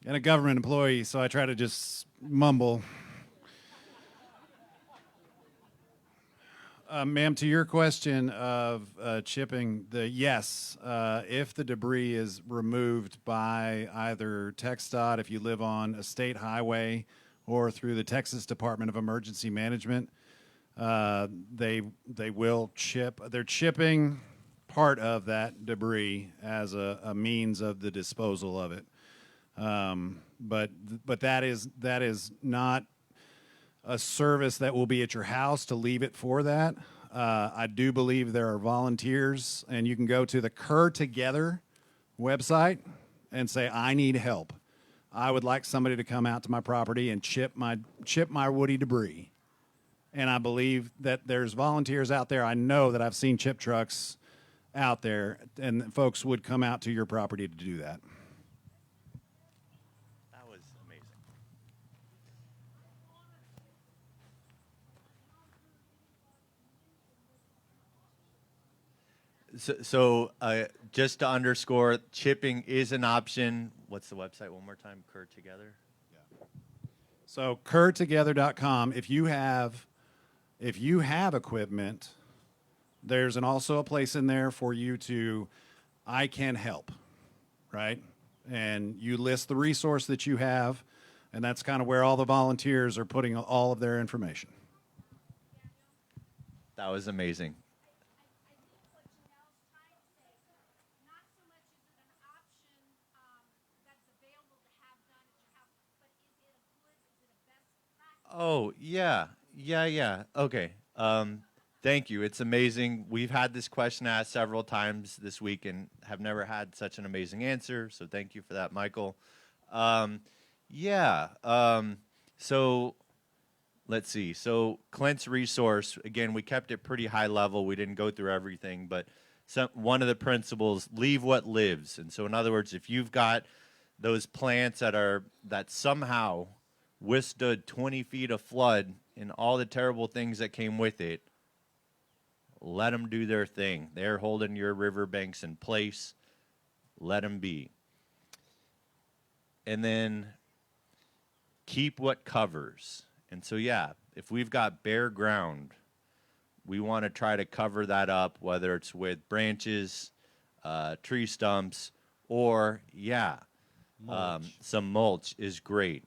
and a government employee, so I try to just mumble. Ma'am, to your question of chipping, yes, if the debris is removed by either TxDOT, if you live on a state highway, or through the Texas Department of Emergency Management, they will chip. They're chipping part of that debris as a means of the disposal of it. But that is not a service that will be at your house to leave it for that. I do believe there are volunteers, and you can go to the Cur Together website and say, I need help. I would like somebody to come out to my property and chip my woody debris. And I believe that there's volunteers out there. I know that I've seen chip trucks out there, and folks would come out to your property to do that. That was amazing. So just to underscore, chipping is an option. What's the website one more time? Cur Together? So curtogether.com. If you have equipment, there's also a place in there for you to, I can help, right? And you list the resource that you have, and that's kind of where all the volunteers are putting all of their information. That was amazing. I think what Janelle's trying to say, not so much is it an option that's available to have done at your house, but is it a best practice? Oh, yeah. Okay. Thank you. It's amazing. We've had this question asked several times this week and have never had such an amazing answer. So thank you for that, Michael. So let's see. So Clint's resource, again, we kept it pretty high level. We didn't go through everything, but one of the principles, leave what lives. And so in other words, if you've got those plants that somehow withstood 20 feet of flood and all the terrible things that came with it, let them do their thing. They're holding your riverbanks in place. Let them be. And then keep what covers. And so, yeah, if we've got bare ground, we want to try to cover that up, whether it's with branches, tree stumps, or, some mulch is great.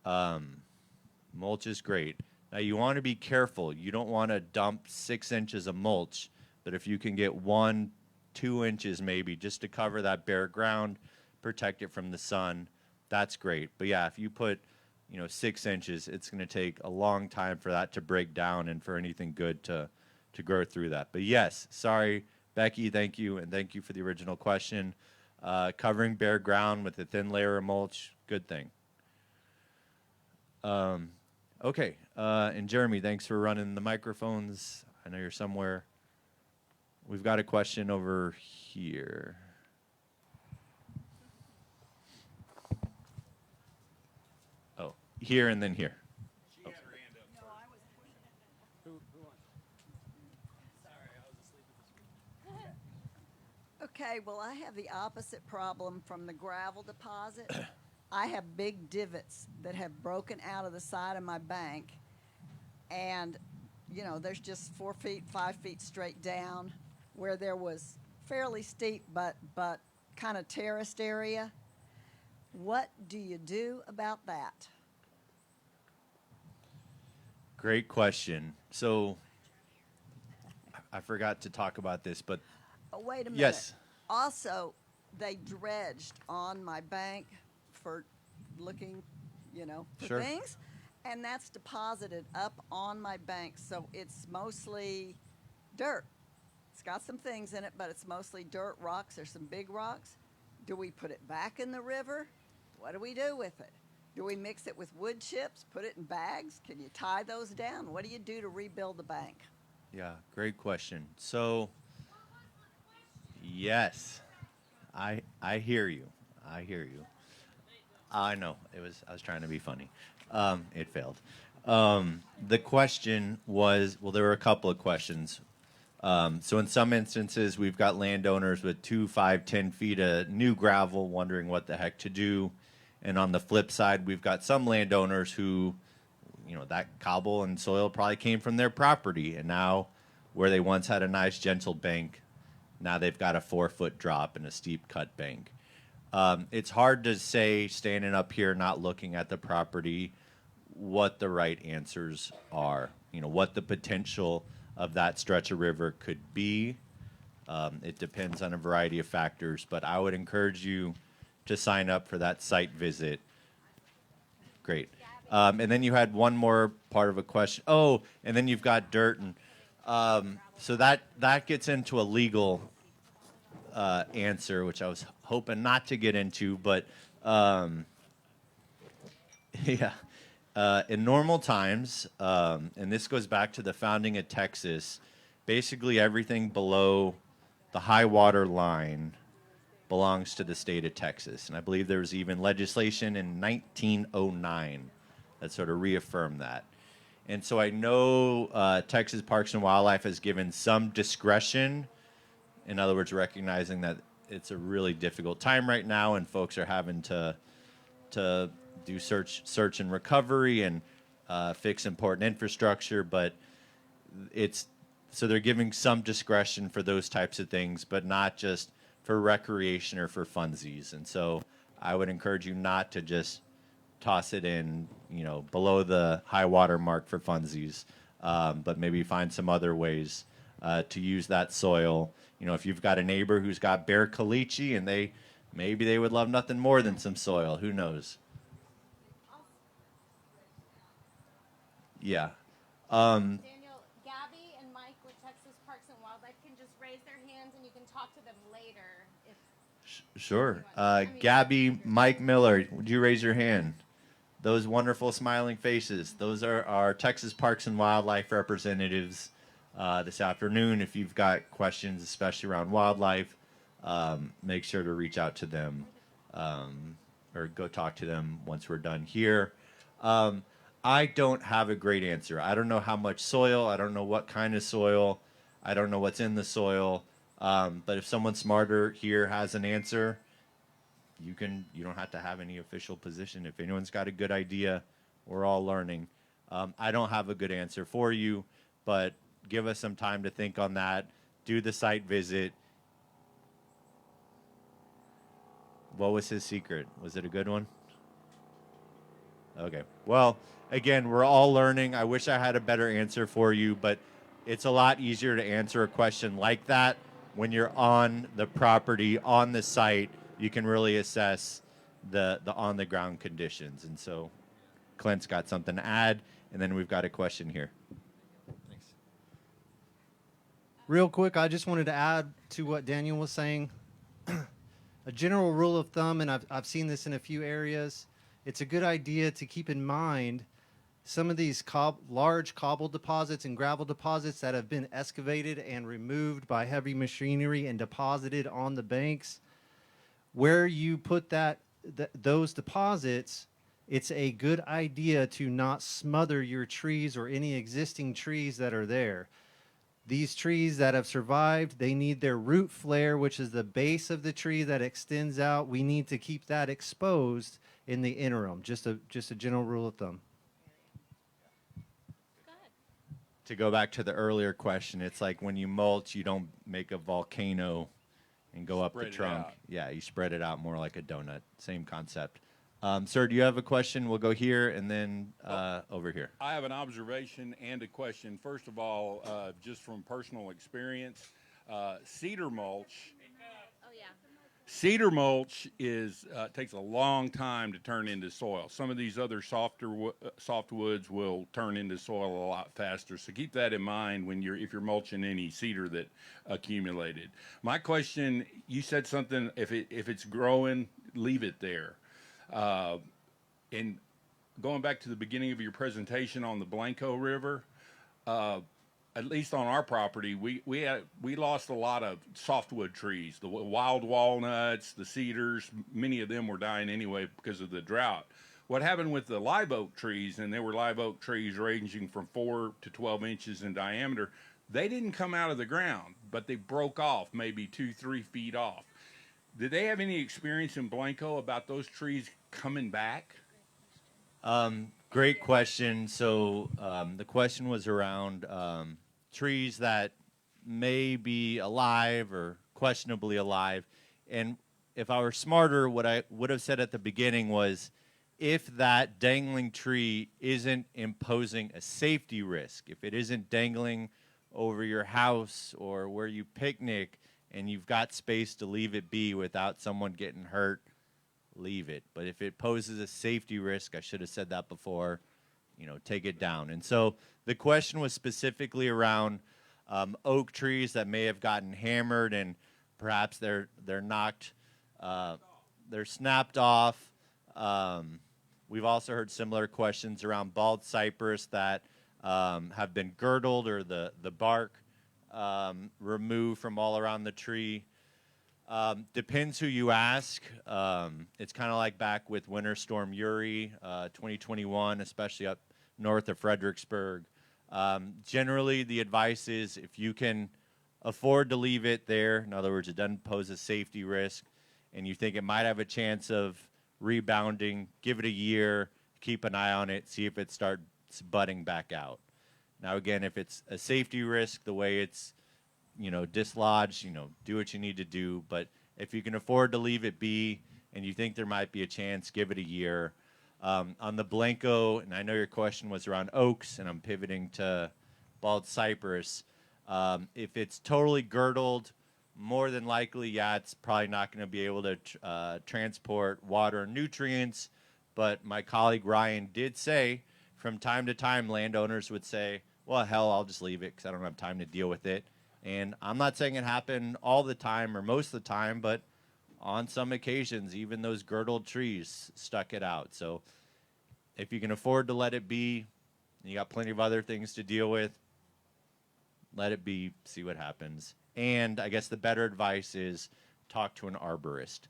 Mulch is great. Now, you want to be careful. You don't want to dump 6 inches of mulch, but if you can get 1, 2 inches maybe just to cover that bare ground, protect it from the sun, that's great. But, yeah, if you put 6 inches, it's going to take a long time for that to break down and for anything good to grow through that. But, yes, sorry, Becky, thank you, and thank you for the original question. Covering bare ground with a thin layer of mulch, good thing. Okay, and Jeremy, thanks for running the microphones. I know you're somewhere. We've got a question over here. Oh, here and then here. Oh. Okay, well, I have the opposite problem from the gravel deposit. I have big divots that have broken out of the side of my bank, and there's just 4 feet, 5 feet straight down where there was fairly steep but kind of terraced area. What do you do about that? Great question. So I forgot to talk about this, but Oh, wait a minute. yes. Also, they dredged on my bank for looking, for Sure. things. And that's deposited up on my bank, so it's mostly dirt. It's got some things in it, but it's mostly dirt, rocks. There's some big rocks. Do we put it back in the river? What do we do with it? Do we mix it with wood chips, put it in bags? Can you tie those down? What do you do to rebuild the bank? Yeah, great question. So, yes, I hear you. I hear you. I know. I was trying to be funny. It failed. The question was, well, there were a couple of questions. So in some instances, we've got landowners with 2, 5, 10 feet of new gravel wondering what the heck to do. And on the flip side, we've got some landowners who, that cobble and soil probably came from their property. And now where they once had a nice gentle bank, now they've got a 4-foot drop and a steep cut bank. It's hard to say, standing up here, not looking at the property, what the right answers are. You know, what the potential of that stretch of river could be. It depends on a variety of factors, but I would encourage you to sign up for that site visit. Great. And then you had one more part of a question. Oh, and then you've got dirt, and so that gets into a legal answer, which I was hoping not to get into, but yeah. In normal times, and this goes back to the founding of Texas, basically everything below the high water line belongs to the state of Texas. And I believe there was even legislation in 1909 that sort of reaffirmed that. And so I know Texas Parks and Wildlife has given some discretion, in other words, recognizing that it's a really difficult time right now and folks are having to do search and recovery and fix important infrastructure, but so they're giving some discretion for those types of things, but not just for recreation or for funsies. And so I would encourage you not to just toss it in, you know, below the high water mark for funsies, but maybe find some other ways to use that soil. You know, if you've got a neighbor who's got bare caliche and maybe they would love nothing more than some soil, who knows? Yeah. Daniel, Gabby and Mike with Texas Parks and Wildlife can just raise their hands and you can talk to them later. Sure. Gabby, Mike Miller, would you raise your hand? Those wonderful smiling faces, those are our Texas Parks and Wildlife representatives this afternoon. If you've got questions, especially around wildlife, make sure to reach out to them or go talk to them once we're done here. I don't have a great answer. I don't know how much soil. I don't know what kind of soil. I don't know what's in the soil. But if someone smarter here has an answer, you don't have to have any official position. If anyone's got a good idea, we're all learning. I don't have a good answer for you, but give us some time to think on that. Do the site visit. What was his secret? Was it a good one? Okay. Well, again, we're all learning. I wish I had a better answer for you, but it's a lot easier to answer a question like that when you're on the property, on the site. You can really assess the on-the-ground conditions. And so Clint's got something to add, and then we've got a question here. Thanks. Real quick, I just wanted to add to what Daniel was saying. A general rule of thumb, and I've seen this in a few areas, it's a good idea to keep in mind some of these large cobble deposits and gravel deposits that have been excavated and removed by heavy machinery and deposited on the banks. Where you put those deposits, it's a good idea to not smother your trees or any existing trees that are there. These trees that have survived, they need their root flare, which is the base of the tree that extends out. We need to keep that exposed in the interim. Just a general rule of thumb. To go back to the earlier question, it's like when you mulch, you don't make a volcano and go up the trunk. Yeah, you spread it out more like a donut. Same concept. Sir, do you have a question? We'll go here and then over here. I have an observation and a question. First of all, just from personal experience, cedar mulch. Oh, yeah. Cedar mulch takes a long time to turn into soil. Some of these other softwoods will turn into soil a lot faster. So keep that in mind if you're mulching any cedar that accumulated. My question: you said something. If it's growing, leave it there. And going back to the beginning of your presentation on the Blanco River, at least on our property, we lost a lot of softwood trees, the wild walnuts, the cedars. Many of them were dying anyway because of the drought. What happened with the live oak trees, and there were live oak trees ranging from 4 to 12 inches in diameter, they didn't come out of the ground, but they broke off maybe 2-3 feet off. Did they have any experience in Blanco about those trees coming back? Great question. So the question was around trees that may be alive or questionably alive. And if I were smarter, what I would have said at the beginning was, if that dangling tree isn't imposing a safety risk, if it isn't dangling over your house or where you picnic and you've got space to leave it be without someone getting hurt, leave it. But if it poses a safety risk, I should have said that before, take it down. And so the question was specifically around oak trees that may have gotten hammered and perhaps they're knocked, they're snapped off. We've also heard similar questions around bald cypress that have been girdled or the bark removed from all around the tree. Depends who you ask. It's kind of like back with Winter Storm Uri, 2021, especially up north of Fredericksburg. Generally, the advice is if you can afford to leave it there, in other words, it doesn't pose a safety risk, and you think it might have a chance of rebounding, give it a year, keep an eye on it, see if it starts budding back out. Now, again, if it's a safety risk, the way it's dislodged, do what you need to do. But if you can afford to leave it be and you think there might be a chance, give it a year. On the Blanco, and I know your question was around oaks, and I'm pivoting to bald cypress. If it's totally girdled, more than likely, it's probably not going to be able to transport water and nutrients. But my colleague Ryan did say from time to time, landowners would say, well, hell, I'll just leave it because I don't have time to deal with it. And I'm not saying it happened all the time or most of the time, but on some occasions, even those girdled trees stuck it out. So if you can afford to let it be, and you got plenty of other things to deal with, let it be, see what happens. And I guess the better advice is talk to an arborist.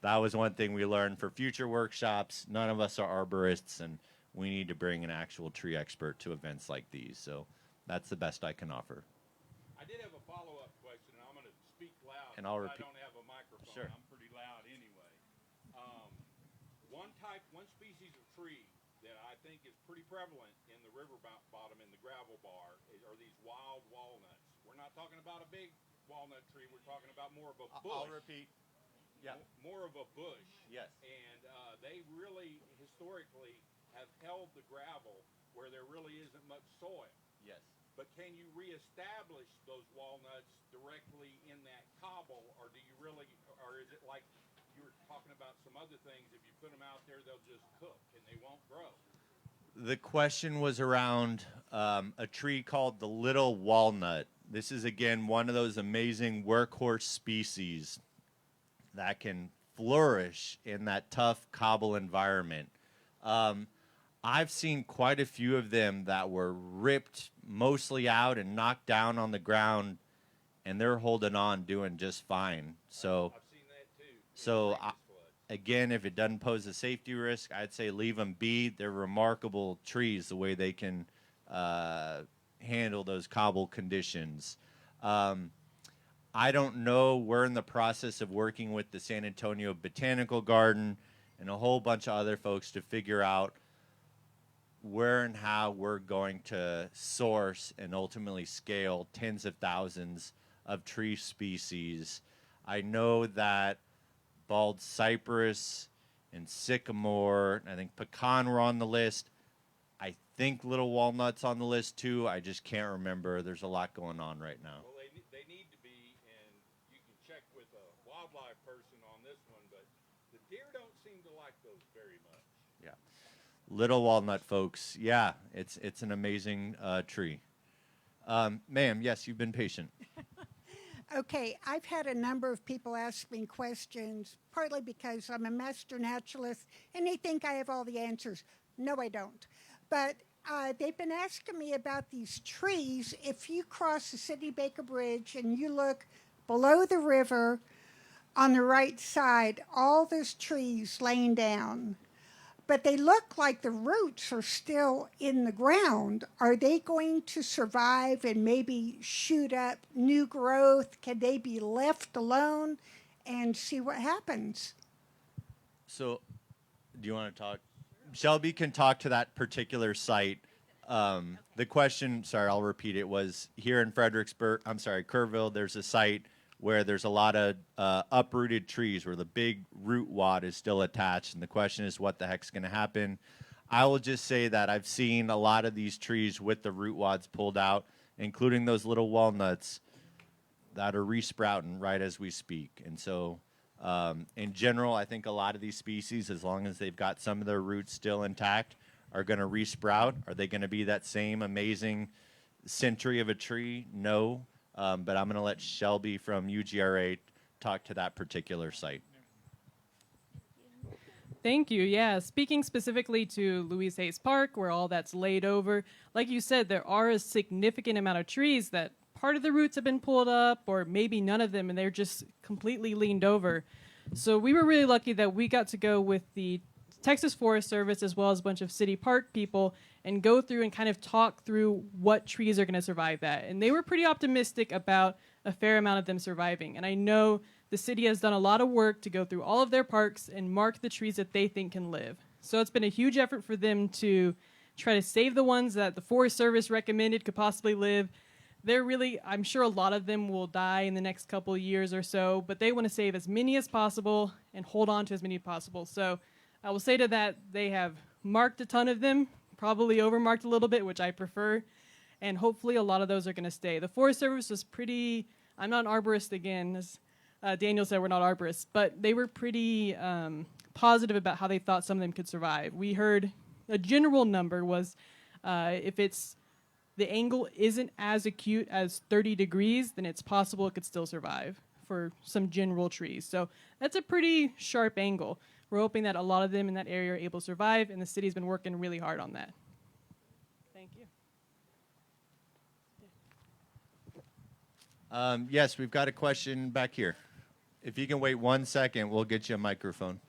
That was one thing we learned for future workshops. None of us are arborists, and we need to bring an actual tree expert to events like these. So that's the best I can offer. I did have a follow-up question, and I'm going to speak loud. And I'll I repeat. don't have a microphone. Sure. I'm pretty loud anyway. One species of tree that I think is pretty prevalent in the river bottom in the gravel bar are these wild walnuts. We're not talking about a big walnut tree. We're talking about more of a bush. I'll repeat. Yeah. More of a bush. Yes. And they really, historically, have held the gravel where there really isn't much soil. Yes. But can you reestablish those walnuts directly in that cobble, or do you really, or is it like you were talking about some other things? If you put them out there, they'll just cook and they won't grow. The question was around a tree called the little walnut. This is, again, one of those amazing workhorse species that can flourish in that tough cobble environment. I've seen quite a few of them that were ripped mostly out and knocked down on the ground, and they're holding on, doing just fine. So, I've seen that too. so again, if it doesn't pose a safety risk, I'd say leave them be. They're remarkable trees, the way they can handle those cobble conditions. I don't know. We're in the process of working with the San Antonio Botanical Garden and a whole bunch of other folks to figure out where and how we're going to source and ultimately scale tens of thousands of tree species. I know that bald cypress and sycamore, and I think pecan were on the list. I think little walnut's on the list too. I just can't remember. There's a lot going on right now. Well, they need to be, and you can check with a wildlife person on this one, but the deer don't seem to like those very much. Yeah. Little walnut, folks. Yeah, it's an amazing tree. Ma'am, yes, you've been patient. Okay, I've had a number of people ask me questions, partly because I'm a master naturalist and they think I have all the answers. No, I don't. But they've been asking me about these trees. If you cross the City Baker Bridge and you look below the river on the right side, all those trees laying down. But they look like the roots are still in the ground. Are they going to survive and maybe shoot up new growth? Can they be left alone and see what happens? So, do you want to talk? Shelby can talk to that particular site. The question, sorry, I'll repeat it, was here in Kerrville, there's a site where there's a lot of uprooted trees where the big root wad is still attached. And the question is, what the heck's going to happen? I will just say that I've seen a lot of these trees with the root wads pulled out, including those little walnuts that are resprouting right as we speak. And so, in general, I think a lot of these species, as long as they've got some of their roots still intact, are going to resprout. Are they going to be that same amazing century of a tree? No. But I'm going to let Shelby from UGRA talk to that particular site. Thank you. Yeah, speaking specifically to Louise Hayes Park, where all that's laid over, like you said, there are a significant amount of trees that part of the roots have been pulled up, or maybe none of them, and they're just completely leaned over. So we were really lucky that we got to go with the Texas Forest Service as well as a bunch of city park people and go through and kind of talk through what trees are going to survive that. And they were pretty optimistic about a fair amount of them surviving. And I know the city has done a lot of work to go through all of their parks and mark the trees that they think can live. So it's been a huge effort for them to try to save the ones that the Forest Service recommended could possibly live. They're really, I'm sure a lot of them will die in the next couple of years or so, but they want to save as many as possible and hold on to as many as possible. So I will say to that, they have marked a ton of them, probably overmarked a little bit, which I prefer, and hopefully a lot of those are going to stay. The Forest Service was pretty, I'm not an arborist again, as Daniel said, we're not arborists, but they were pretty positive about how they thought some of them could survive. We heard a general number was if it's the angle isn't as acute as 30 degrees, then it's possible it could still survive for some general trees. So that's a pretty sharp angle. We're hoping that a lot of them in that area are able to survive, and the city's been working really hard on that. Thank you. Yes, we've got a question back here. If you can wait 1 second, we'll get you a microphone.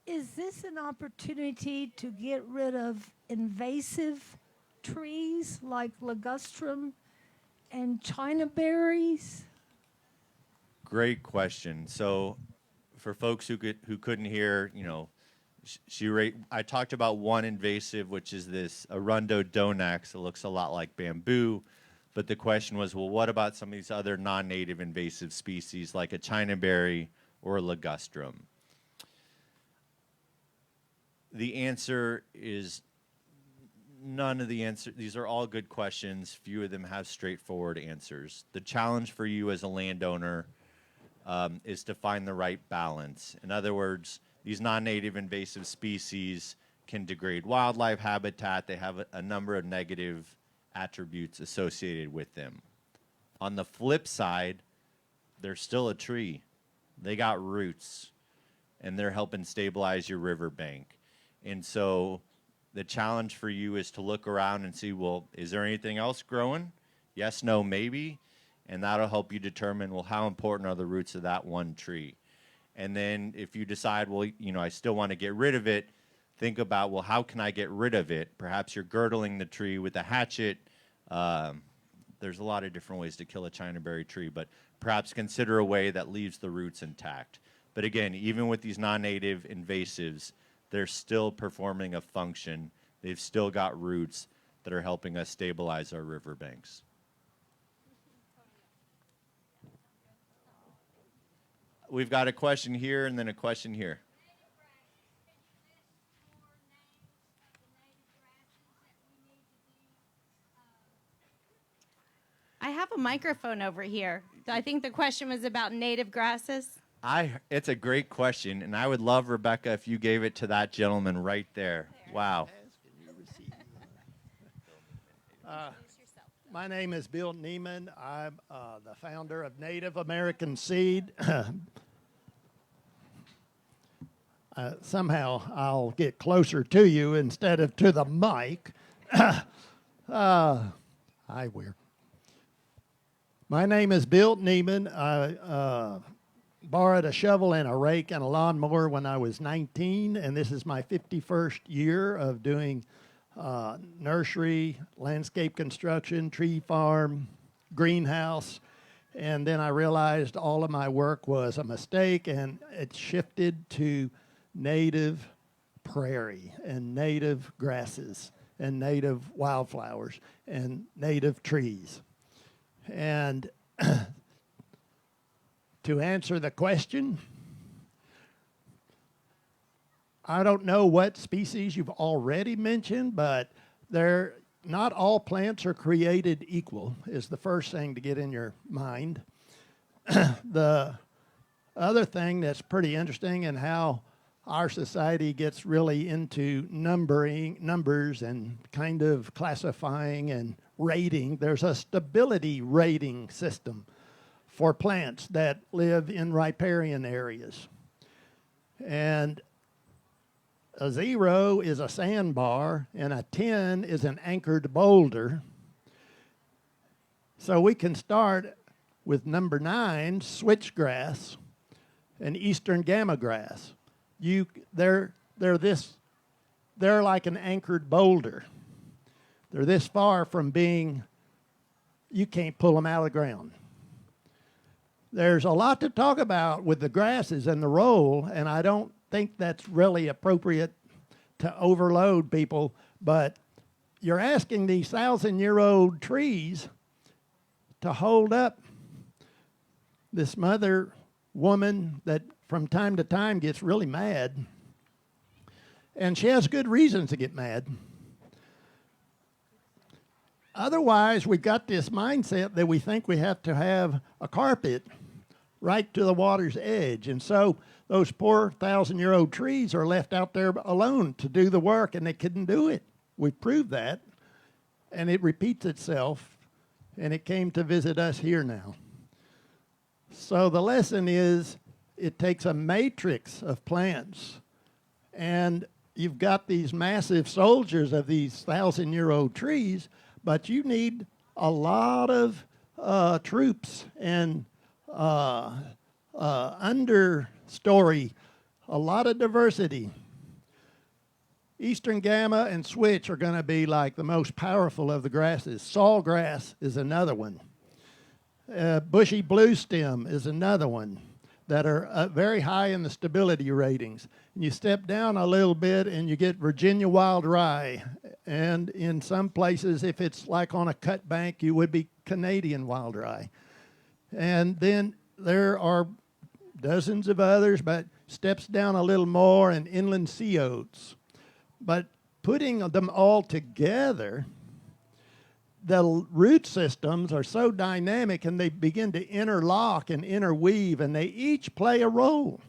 Is this an opportunity to get rid of invasive trees like ligustrum and China berries? Great question. So, for folks who couldn't hear, you know, I talked about one invasive, which is this Arundo donax. It looks a lot like bamboo, but the question was, well, what about some of these other non-native invasive species like a China berry or a ligustrum? The answer is none of the answers. These are all good questions. Few of them have straightforward answers. The challenge for you as a landowner is to find the right balance. In other words, these non-native invasive species can degrade wildlife habitat. They have a number of negative attributes associated with them. On the flip side, they're still a tree. They got roots, and they're helping stabilize your riverbank. And so the challenge for you is to look around and see, well, is there anything else growing? Yes, no, maybe. And that'll help you determine, well, how important are the roots of that one tree? And then if you decide, well, you know, I still want to get rid of it, think about, well, how can I get rid of it? Perhaps you're girdling the tree with a hatchet. There's a lot of different ways to kill a Chinaberry tree, but perhaps consider a way that leaves the roots intact. But again, even with these non-native invasives, they're still performing a function. They've still got roots that are helping us stabilize our riverbanks. We've got a question here and then a question here. I have a microphone over here. I think the question was about native grasses. It's a great question, and I would love, Rebecca, if you gave it to that gentleman right there. Wow. My name is Bill Neiman. I'm the founder of Native American Seed. Somehow I'll get closer to you instead of to the mic. Hi, weird. My name is Bill Neiman. I borrowed a shovel and a rake and a lawnmower when I was 19, and this is my 51st year of doing nursery, landscape construction, tree farm, greenhouse, and then I realized all of my work was a mistake, and it shifted to native prairie and native grasses and native wildflowers and native trees. And to answer the question, I don't know what species you've already mentioned, but not all plants are created equal is the first thing to get in your mind. The other thing that's pretty interesting in how our society gets really into numbers and kind of classifying and rating. There's a stability rating system for plants that live in riparian areas. And a 0 is a sandbar, and a 10 is an anchored boulder. So we can start with number 9, switchgrass, and eastern gamma grass. They're like an anchored boulder. They're this far from being, you can't pull them out of the ground. There's a lot to talk about with the grasses and the role, and I don't think that's really appropriate to overload people, but you're asking these 1,000-year-old trees to hold up this mother woman that from time to time gets really mad, and she has good reasons to get mad. Otherwise, we've got this mindset that we think we have to have a carpet right to the water's edge. And so those poor 1,000-year-old trees are left out there alone to do the work, and they couldn't do it. We proved that, and it repeats itself, and it came to visit us here now. So the lesson is it takes a matrix of plants, and you've got these massive soldiers of these 1,000-year-old trees, but you need a lot of troops and understory, a lot of diversity. Eastern gamma and switch are going to be like the most powerful of the grasses. Sawgrass is another one. Bushy blue stem is another one that are very high in the stability ratings. And you step down a little bit and you get Virginia wild rye. And in some places, if it's like on a cut bank, you would be Canadian wild rye. And then there are dozens of others, but steps down a little more, and inland sea oats. But putting them all together, the root systems are so dynamic, and they begin to interlock and interweave, and they each play a role.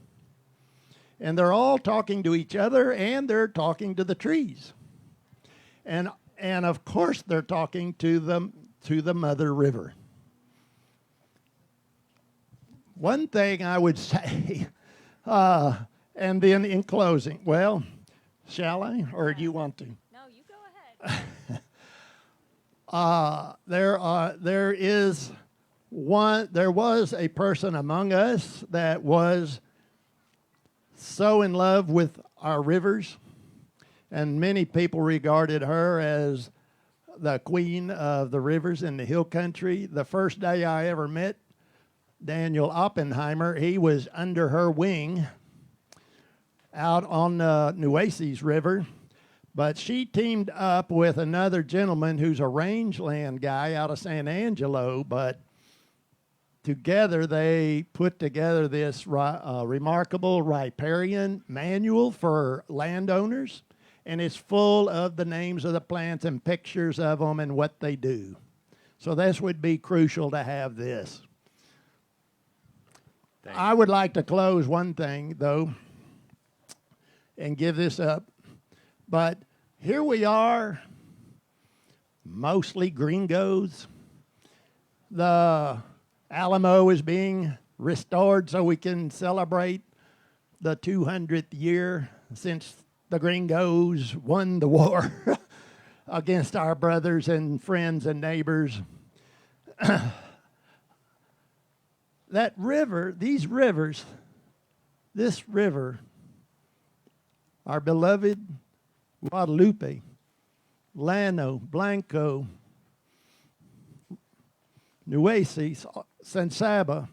And they're all talking to each other, and they're talking to the trees. And of course, they're talking to the mother river. One thing I would say, and then in closing, well, shall I, or do you want to? No, you go ahead. There was a person among us that was so in love with our rivers, and many people regarded her as the queen of the rivers in the hill country. The first day I ever met Daniel Oppenheimer, he was under her wing out on the Nueces River. But she teamed up with another gentleman who's a rangeland guy out of San Angelo, but together they put together this remarkable riparian manual for landowners, and it's full of the names of the plants and pictures of them and what they do. So this would be crucial to have this. I would like to close one thing, though, and give this up. But here we are, mostly gringos. The Alamo is being restored so we can celebrate the 200th year since the gringos won the war against our brothers and friends and neighbors. That river, these rivers, this river, our beloved Guadalupe, Llano, Blanco, Nueces, San Saba,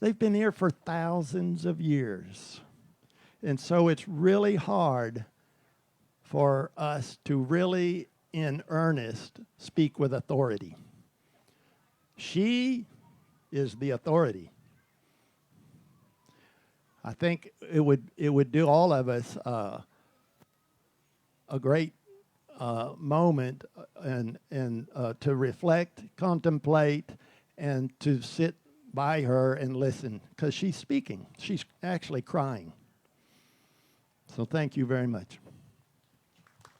they've been here for thousands of years. And so it's really hard for us to really, in earnest, speak with authority. She is the authority. I think it would do all of us a great moment and to reflect, contemplate, and to sit by her and listen, because she's speaking. She's actually crying. So thank you very much.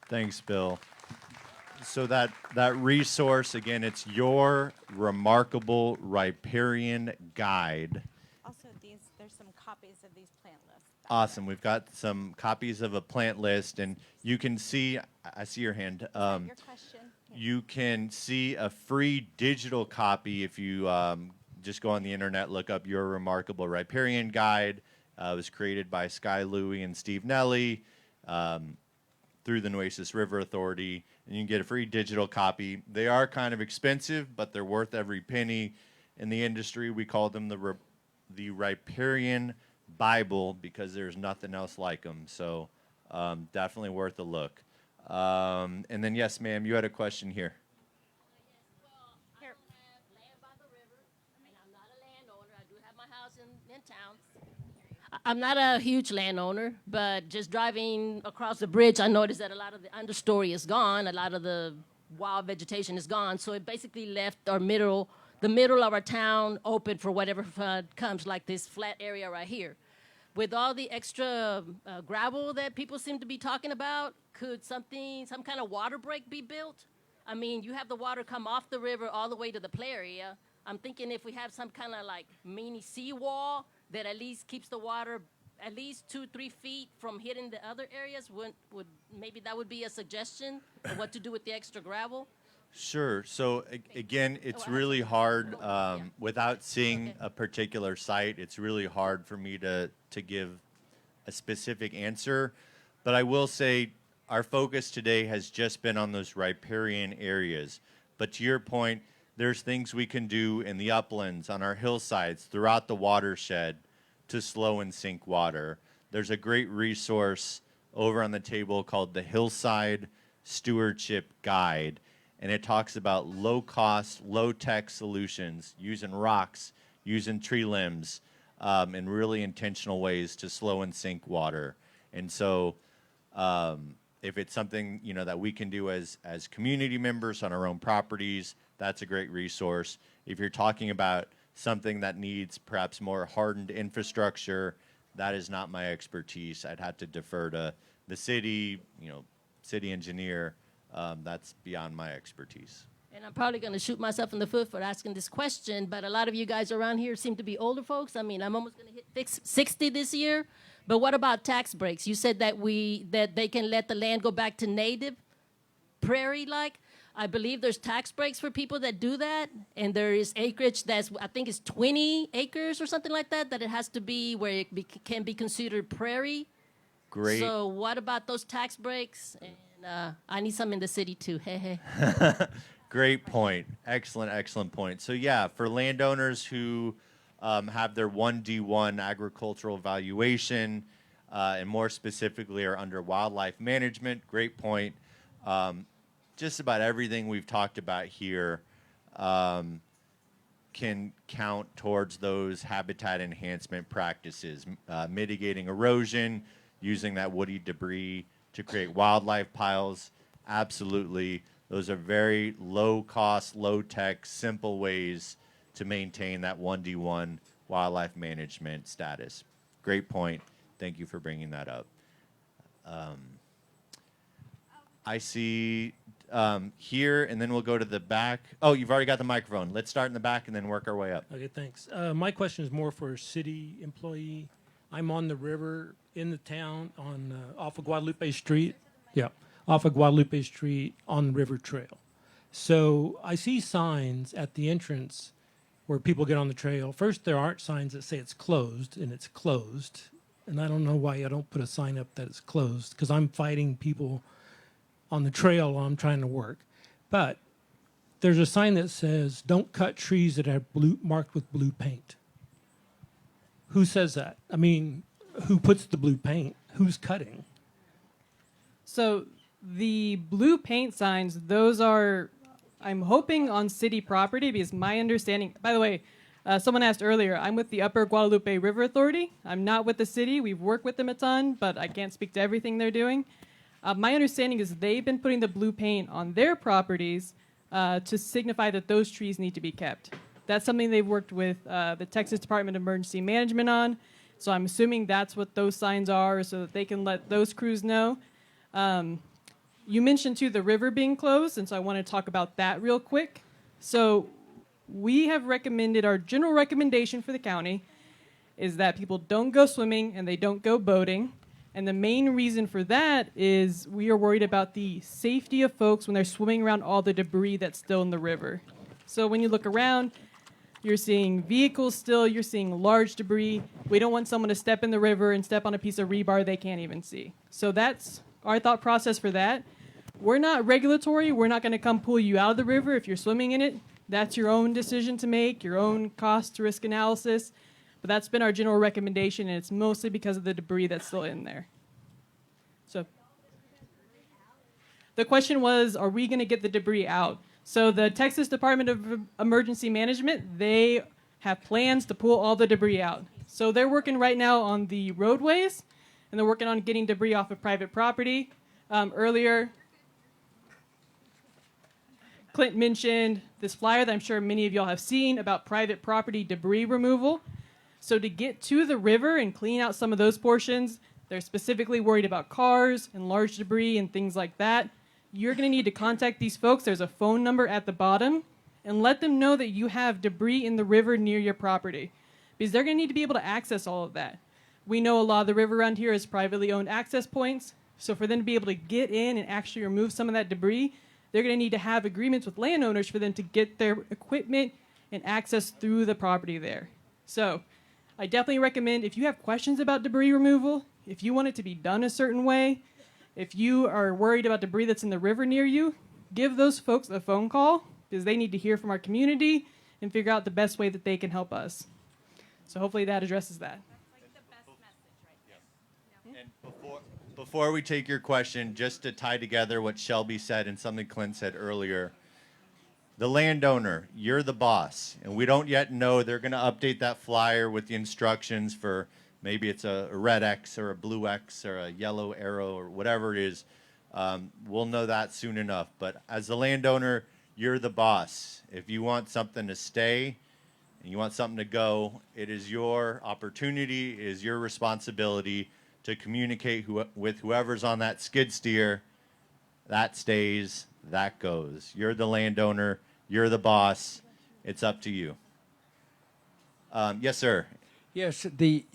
Thanks, Bill. So that resource, again, it's Your Remarkable Riparian Guide. Also, there's some copies of these plant lists. Awesome. We've got some copies of a plant list, and you can see, I see your hand. Your question? You can see a free digital copy if you just go on the internet, look up Your Remarkable Riparian Guide. It was created by Sky Louie and Steve Nelly through the Nueces River Authority, and you can get a free digital copy. They are kind of expensive, but they're worth every penny. In the industry, we call them the Riparian Bible because there's nothing else like them. So definitely worth a look. And then, yes, ma'am, you had a question here. Here. In town. I'm not a huge landowner, but just driving across the bridge, I noticed that a lot of the understory is gone. A lot of the wild vegetation is gone. So it basically left the middle of our town open for whatever comes, like this flat area right here. With all the extra gravel that people seem to be talking about, could some kind of water break be built? I mean, you have the water come off the river all the way to the play area. I'm thinking if we have some kind of like mini seawall that at least keeps the water at least 2-3 feet from hitting the other areas, would maybe that would be a suggestion of what to do with the extra gravel? Sure. So again, it's really hard without seeing a particular site. It's really hard for me to give a specific answer. But I will say our focus today has just been on those riparian areas. But to your point, there's things we can do in the uplands, on our hillsides, throughout the watershed to slow and sink water. There's a great resource over on the table called the Hillside Stewardship Guide. And it talks about low-cost, low-tech solutions using rocks, using tree limbs, and really intentional ways to slow and sink water. And so if it's something that we can do as community members on our own properties, that's a great resource. If you're talking about something that needs perhaps more hardened infrastructure, that is not my expertise. I'd have to defer to the city, city engineer. That's beyond my expertise. And I'm probably going to shoot myself in the foot for asking this question, but a lot of you guys around here seem to be older folks. I mean, I'm almost going to hit 60 this year. But what about tax breaks? You said that they can let the land go back to native, prairie-like. I believe there's tax breaks for people that do that, and there is acreage I think it's 20 acres or something like that it has to be where it can be considered prairie. Great. So what about those tax breaks? And I need some in the city too. Hey. Great point. Excellent point. So yeah, for landowners who have their 1D1 agricultural valuation, and more specifically are under wildlife management, great point. Just about everything we've talked about here can count towards those habitat enhancement practices, mitigating erosion, using that woody debris to create wildlife piles. Absolutely. Those are very low-cost, low-tech, simple ways to maintain that 1D1 wildlife management status. Great point. Thank you for bringing that up. I see here, and then we'll go to the back. Oh, you've already got the microphone. Let's start in the back and then work our way up. Okay, thanks. My question is more for a city employee. I'm on the river in the town on off of Guadalupe Street. Yeah, off of Guadalupe Street on the river trail. So I see signs at the entrance where people get on the trail. First, there aren't signs that say it's closed, and it's closed. And I don't know why I don't put a sign up that it's closed, because I'm fighting people on the trail while I'm trying to work. But there's a sign that says, don't cut trees that are marked with blue paint. Who says that? I mean, who puts the blue paint? Who's cutting? So the blue paint signs, those are, I'm hoping, on city property, because my understanding, by the way, someone asked earlier, I'm with the Upper Guadalupe River Authority. I'm not with the city. We've worked with them a ton, but I can't speak to everything they're doing. My understanding is they've been putting the blue paint on their properties to signify that those trees need to be kept. That's something they've worked with the Texas Department of Emergency Management on. So I'm assuming that's what those signs are, so that they can let those crews know. You mentioned, too, the river being closed, and so I want to talk about that real quick. So we have recommended, our general recommendation for the county is that people don't go swimming and they don't go boating. And the main reason for that is we are worried about the safety of folks when they're swimming around all the debris that's still in the river. So when you look around, you're seeing vehicles still, you're seeing large debris. We don't want someone to step in the river and step on a piece of rebar they can't even see. So that's our thought process for that. We're not regulatory. We're not going to come pull you out of the river if you're swimming in it. That's your own decision to make, your own cost-to-risk analysis. But that's been our general recommendation, and it's mostly because of the debris that's still in there. So the question was, are we going to get the debris out? So the Texas Department of Emergency Management, they have plans to pull all the debris out. So they're working right now on the roadways, and they're working on getting debris off of private property. Earlier, Clint mentioned this flyer that I'm sure many of y'all have seen about private property debris removal. So to get to the river and clean out some of those portions, they're specifically worried about cars and large debris and things like that. You're going to need to contact these folks. There's a phone number at the bottom, and let them know that you have debris in the river near your property, because they're going to need to be able to access all of that. We know a lot of the river around here is privately owned access points, so for them to be able to get in and actually remove some of that debris, they're going to need to have agreements with landowners for them to get their equipment and access through the property there. So I definitely recommend, if you have questions about debris removal, if you want it to be done a certain way, if you are worried about debris that's in the river near you, give those folks a phone call, because they need to hear from our community and figure out the best way that they can help us. So hopefully that addresses that. And before we take your question, just to tie together what Shelby said and something Clint said earlier, the landowner, you're the boss, and we don't yet know. They're going to update that flyer with the instructions for maybe it's a red X or a blue X or a yellow arrow or whatever it is. We'll know that soon enough. But as the landowner, you're the boss. If you want something to stay and you want something to go, it is your opportunity, it is your responsibility to communicate with whoever's on that skid steer. That stays, that goes. You're the landowner, you're the boss. It's up to you. Yes, sir. Yes, the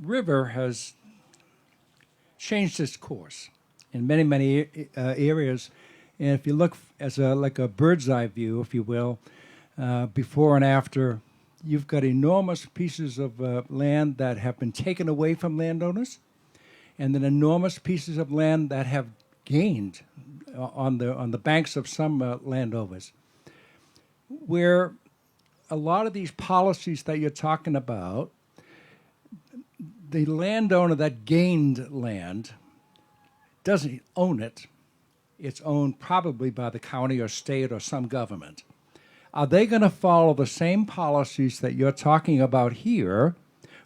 river has changed its course in many areas, and if you look as like a bird's eye view, if you will, before and after, you've got enormous pieces of land that have been taken away from landowners, and then enormous pieces of land that have gained on the banks of some landowners, where a lot of these policies that you're talking about, the landowner that gained land doesn't own it. It's owned probably by the county or state or some government. Are they going to follow the same policies that you're talking about here,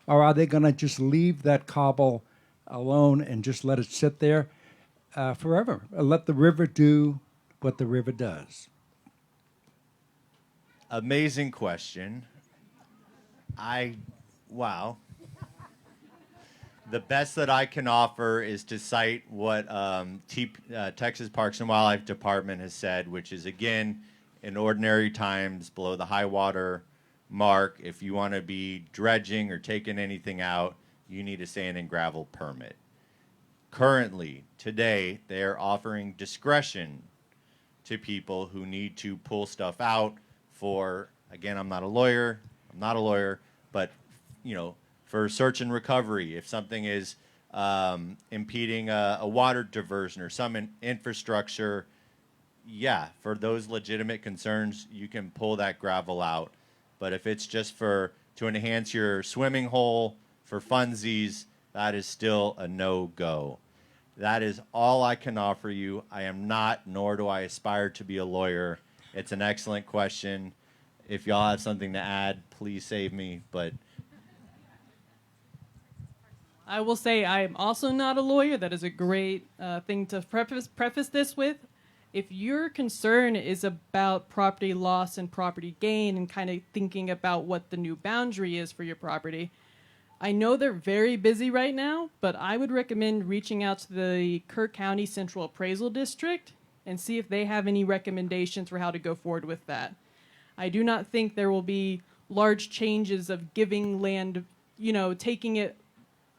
or are they going to just leave that cobble alone and just let it sit there forever? Let the river do what the river does. Amazing question. Wow. The best that I can offer is to cite what Texas Parks and Wildlife Department has said, which is, again, in ordinary times, below the high water mark, if you want to be dredging or taking anything out, you need a sand and gravel permit. Currently, today, they're offering discretion to people who need to pull stuff out for, again, I'm not a lawyer, but, for search and recovery, if something is impeding a water diversion or some infrastructure, yeah, for those legitimate concerns, you can pull that gravel out. But if it's just to enhance your swimming hole for funsies, that is still a no-go. That is all I can offer you. I am not, nor do I aspire to be a lawyer. It's an excellent question. If y'all have something to add, please save me, but I will say I'm also not a lawyer. That is a great thing to preface this with. If your concern is about property loss and property gain and kind of thinking about what the new boundary is for your property, I know they're very busy right now, but I would recommend reaching out to the Kirk County Central Appraisal District and see if they have any recommendations for how to go forward with that. I do not think there will be large changes of giving land, taking it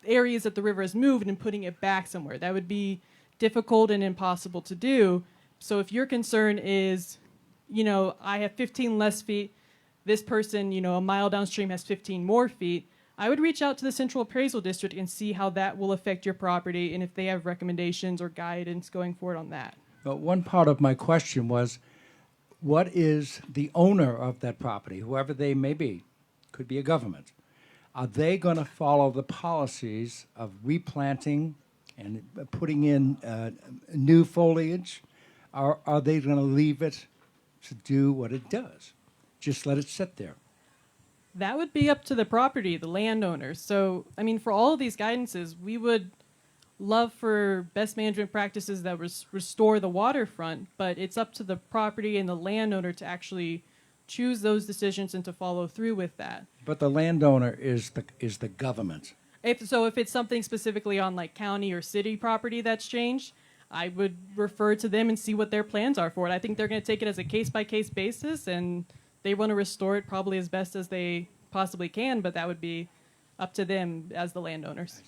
areas that the river has moved and putting it back somewhere. That would be difficult and impossible to do. So if your concern is, I have 15 less feet, this person, a mile downstream has 15 more feet, I would reach out to the Central Appraisal District and see how that will affect your property and if they have recommendations or guidance going forward on that. But one part of my question was, what is the owner of that property, whoever they may be, could be a government? Are they going to follow the policies of replanting and putting in new foliage? Or are they going to leave it to do what it does? Just let it sit there. That would be up to the property, the landowner. So, for all of these guidances, we would love for best management practices that restore the waterfront, but it's up to the property and the landowner to actually choose those decisions and to follow through with that. But the landowner is the government. If it's something specifically on like county or city property that's changed, I would refer to them and see what their plans are for it. I think they're going to take it as a case-by-case basis, and they want to restore it probably as best as they possibly can, but that would be up to them as the landowners.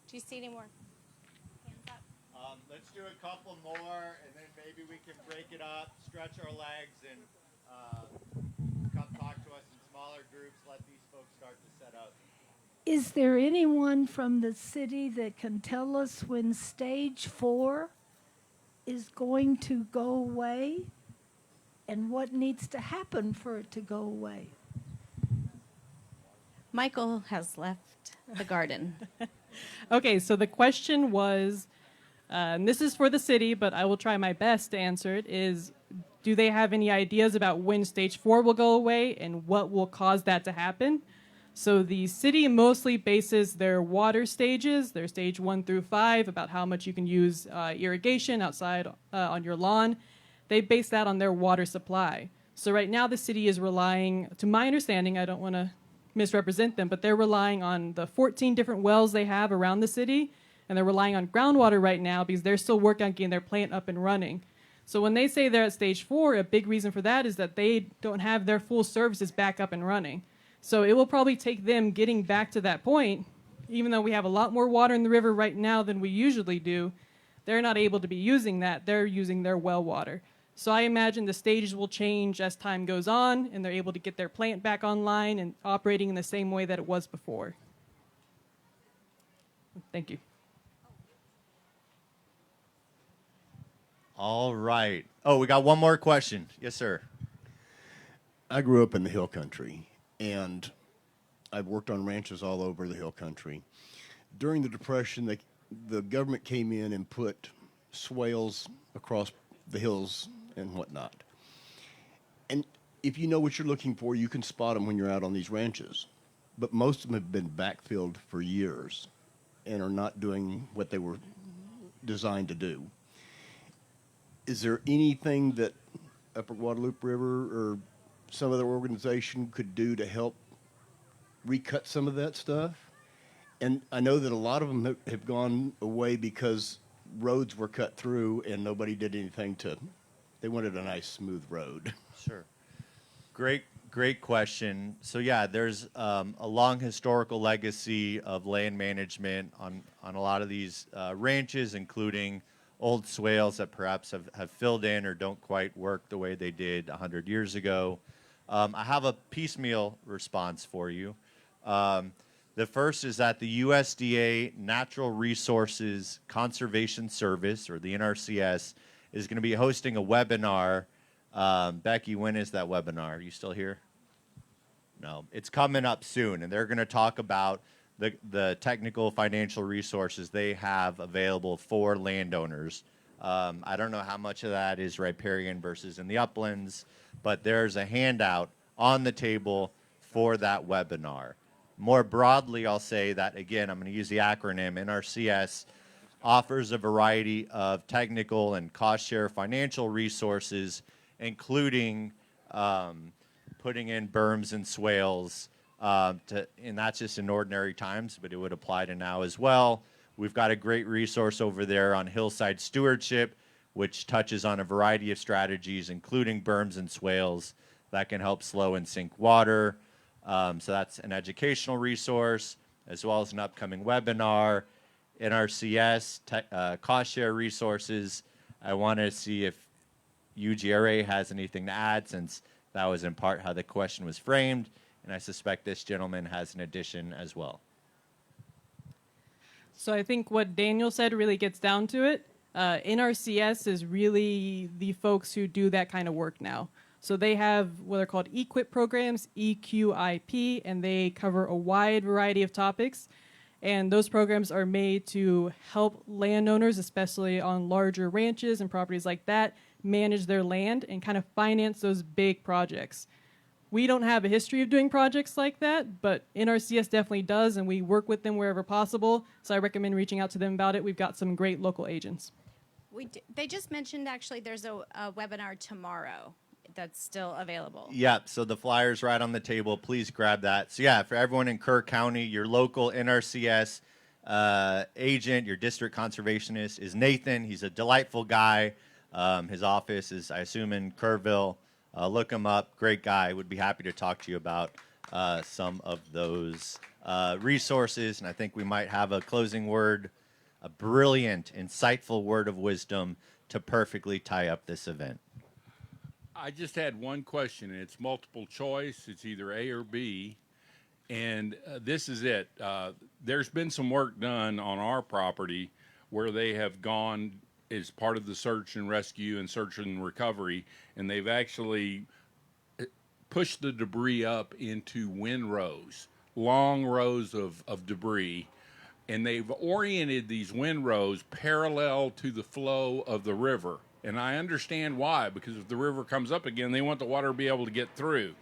Do you see any more? Hands up. Let's do a couple more, and then maybe we can break it up, stretch our legs, and come talk to us in smaller groups. Let these folks start to set up. Is there anyone from the city that can tell us when stage 4 is going to go away and what needs to happen for it to go away? Michael has left the garden. Okay, so the question was, and this is for the city, but I will try my best to answer it, is do they have any ideas about when stage 4 will go away and what will cause that to happen? So the city mostly bases their water stages, their stage 1 through 5, about how much you can use irrigation outside on your lawn. They base that on their water supply. So right now the city is relying, to my understanding, I don't want to misrepresent them, but they're relying on the 14 different wells they have around the city, and they're relying on groundwater right now because they're still working on getting their plant up and running. So when they say they're at stage 4, a big reason for that is that they don't have their full services back up and running. So it will probably take them getting back to that point, even though we have a lot more water in the river right now than we usually do. They're not able to be using that. They're using their well water. So I imagine the stages will change as time goes on, and they're able to get their plant back online and operating in the same way that it was before. Thank you. All right. Oh, we got one more question. Yes, sir. I grew up in the hill country, and I've worked on ranches all over the hill country. During the Depression, the government came in and put swales across the hills and whatnot. And if you know what you're looking for, you can spot them when you're out on these ranches. But most of them have been backfilled for years and are not doing what they were designed to do. Is there anything that Upper Guadalupe River or some other organization could do to help recut some of that stuff? And I know that a lot of them have gone away because roads were cut through and nobody did anything they wanted a nice smooth road. Sure. Great question. So yeah, there's a long historical legacy of land management on a lot of these ranches, including old swales that perhaps have filled in or don't quite work the way they did 100 years ago. I have a piecemeal response for you. The first is that the USDA Natural Resources Conservation Service, or the NRCS, is going to be hosting a webinar. Becky, when is that webinar? Are you still here? No, it's coming up soon, and they're going to talk about the technical financial resources they have available for landowners. I don't know how much of that is riparian versus in the uplands, but there's a handout on the table for that webinar. More broadly, I'll say that, again, I'm going to use the acronym. NRCS offers a variety of technical and cost share financial resources, including putting in berms and swales, and that's just in ordinary times, but it would apply to now as well. We've got a great resource over there on hillside stewardship, which touches on a variety of strategies, including berms and swales that can help slow and sink water. So that's an educational resource, as well as an upcoming webinar. NRCS cost share resources. I want to see if UGRA has anything to add, since that was in part how the question was framed, and I suspect this gentleman has an addition as well. So I think what Daniel said really gets down to it. NRCS is really the folks who do that kind of work now. So they have what are called EQIP programs, EQIP, and they cover a wide variety of topics. And those programs are made to help landowners, especially on larger ranches and properties like that, manage their land and kind of finance those big projects. We don't have a history of doing projects like that, but NRCS definitely does, and we work with them wherever possible. So I recommend reaching out to them about it. We've got some great local agents. They just mentioned, actually, there's a webinar tomorrow that's still available. Yep, so the flyer's right on the table. Please grab that. So yeah, for everyone in Kerr County, your local NRCS agent, your district conservationist is Nathan. He's a delightful guy. His office is, I assume, in Kerrville. Look him up. Great guy. Would be happy to talk to you about some of those resources. And I think we might have a closing word, a brilliant, insightful word of wisdom to perfectly tie up this event. I just had one question, and it's multiple choice. It's either A or B, and this is it. There's been some work done on our property where they have gone as part of the search and rescue and search and recovery, and they've actually pushed the debris up into windrows, long rows of debris, and they've oriented these windrows parallel to the flow of the river. And I understand why, because if the river comes up again, they want the water to be able to get through.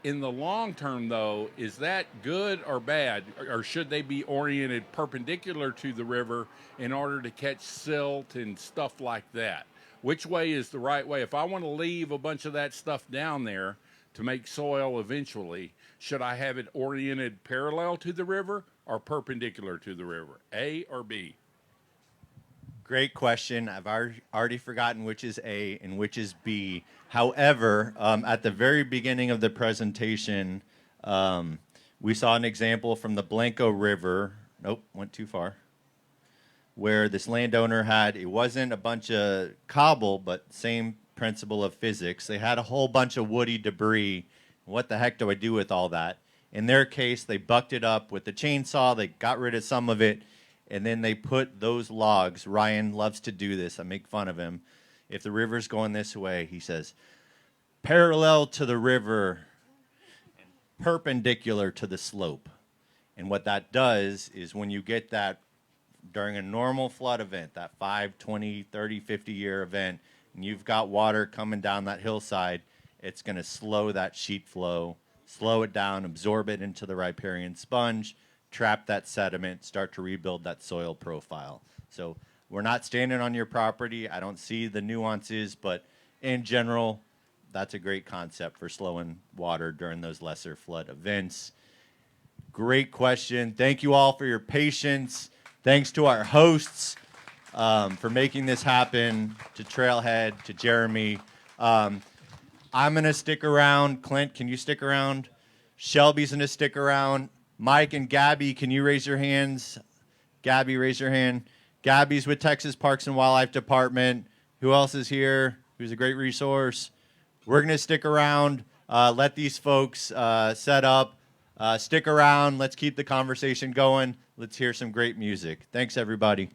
In the long term, though, is that good or bad? Or should they be oriented perpendicular to the river in order to catch silt and stuff like that? Which way is the right way? If I want to leave a bunch of that stuff down there to make soil eventually, should I have it oriented parallel to the river or perpendicular to the river? A or B? Great question. I've already forgotten which is A and which is B. However, at the very beginning of the presentation, we saw an example from the Blanco River. Nope, went too far. Where this landowner had, it wasn't a bunch of cobble, but same principle of physics. They had a whole bunch of woody debris. What the heck do I do with all that? In their case, they bucked it up with the chainsaw. They got rid of some of it. And then they put those logs. Ryan loves to do this. I make fun of him. If the river's going this way, he says, parallel to the river, perpendicular to the slope. And what that does is when you get that during a normal flood event, that 5, 20, 30, 50-year event, and you've got water coming down that hillside, it's going to slow that sheet flow, slow it down, absorb it into the riparian sponge, trap that sediment, start to rebuild that soil profile. So we're not standing on your property. I don't see the nuances, but in general, that's a great concept for slowing water during those lesser flood events. Great question. Thank you all for your patience. Thanks to our hosts for making this happen, to Trailhead, to Jeremy. I'm going to stick around. Clint, can you stick around? Shelby's going to stick around. Mike and Gabby, can you raise your hands? Gabby, raise your hand. Gabby's with Texas Parks and Wildlife Department. Who else is here? Who's a great resource? We're going to stick around. Let these folks set up. Stick around. Let's keep the conversation going. Let's hear some great music. Thanks, everybody.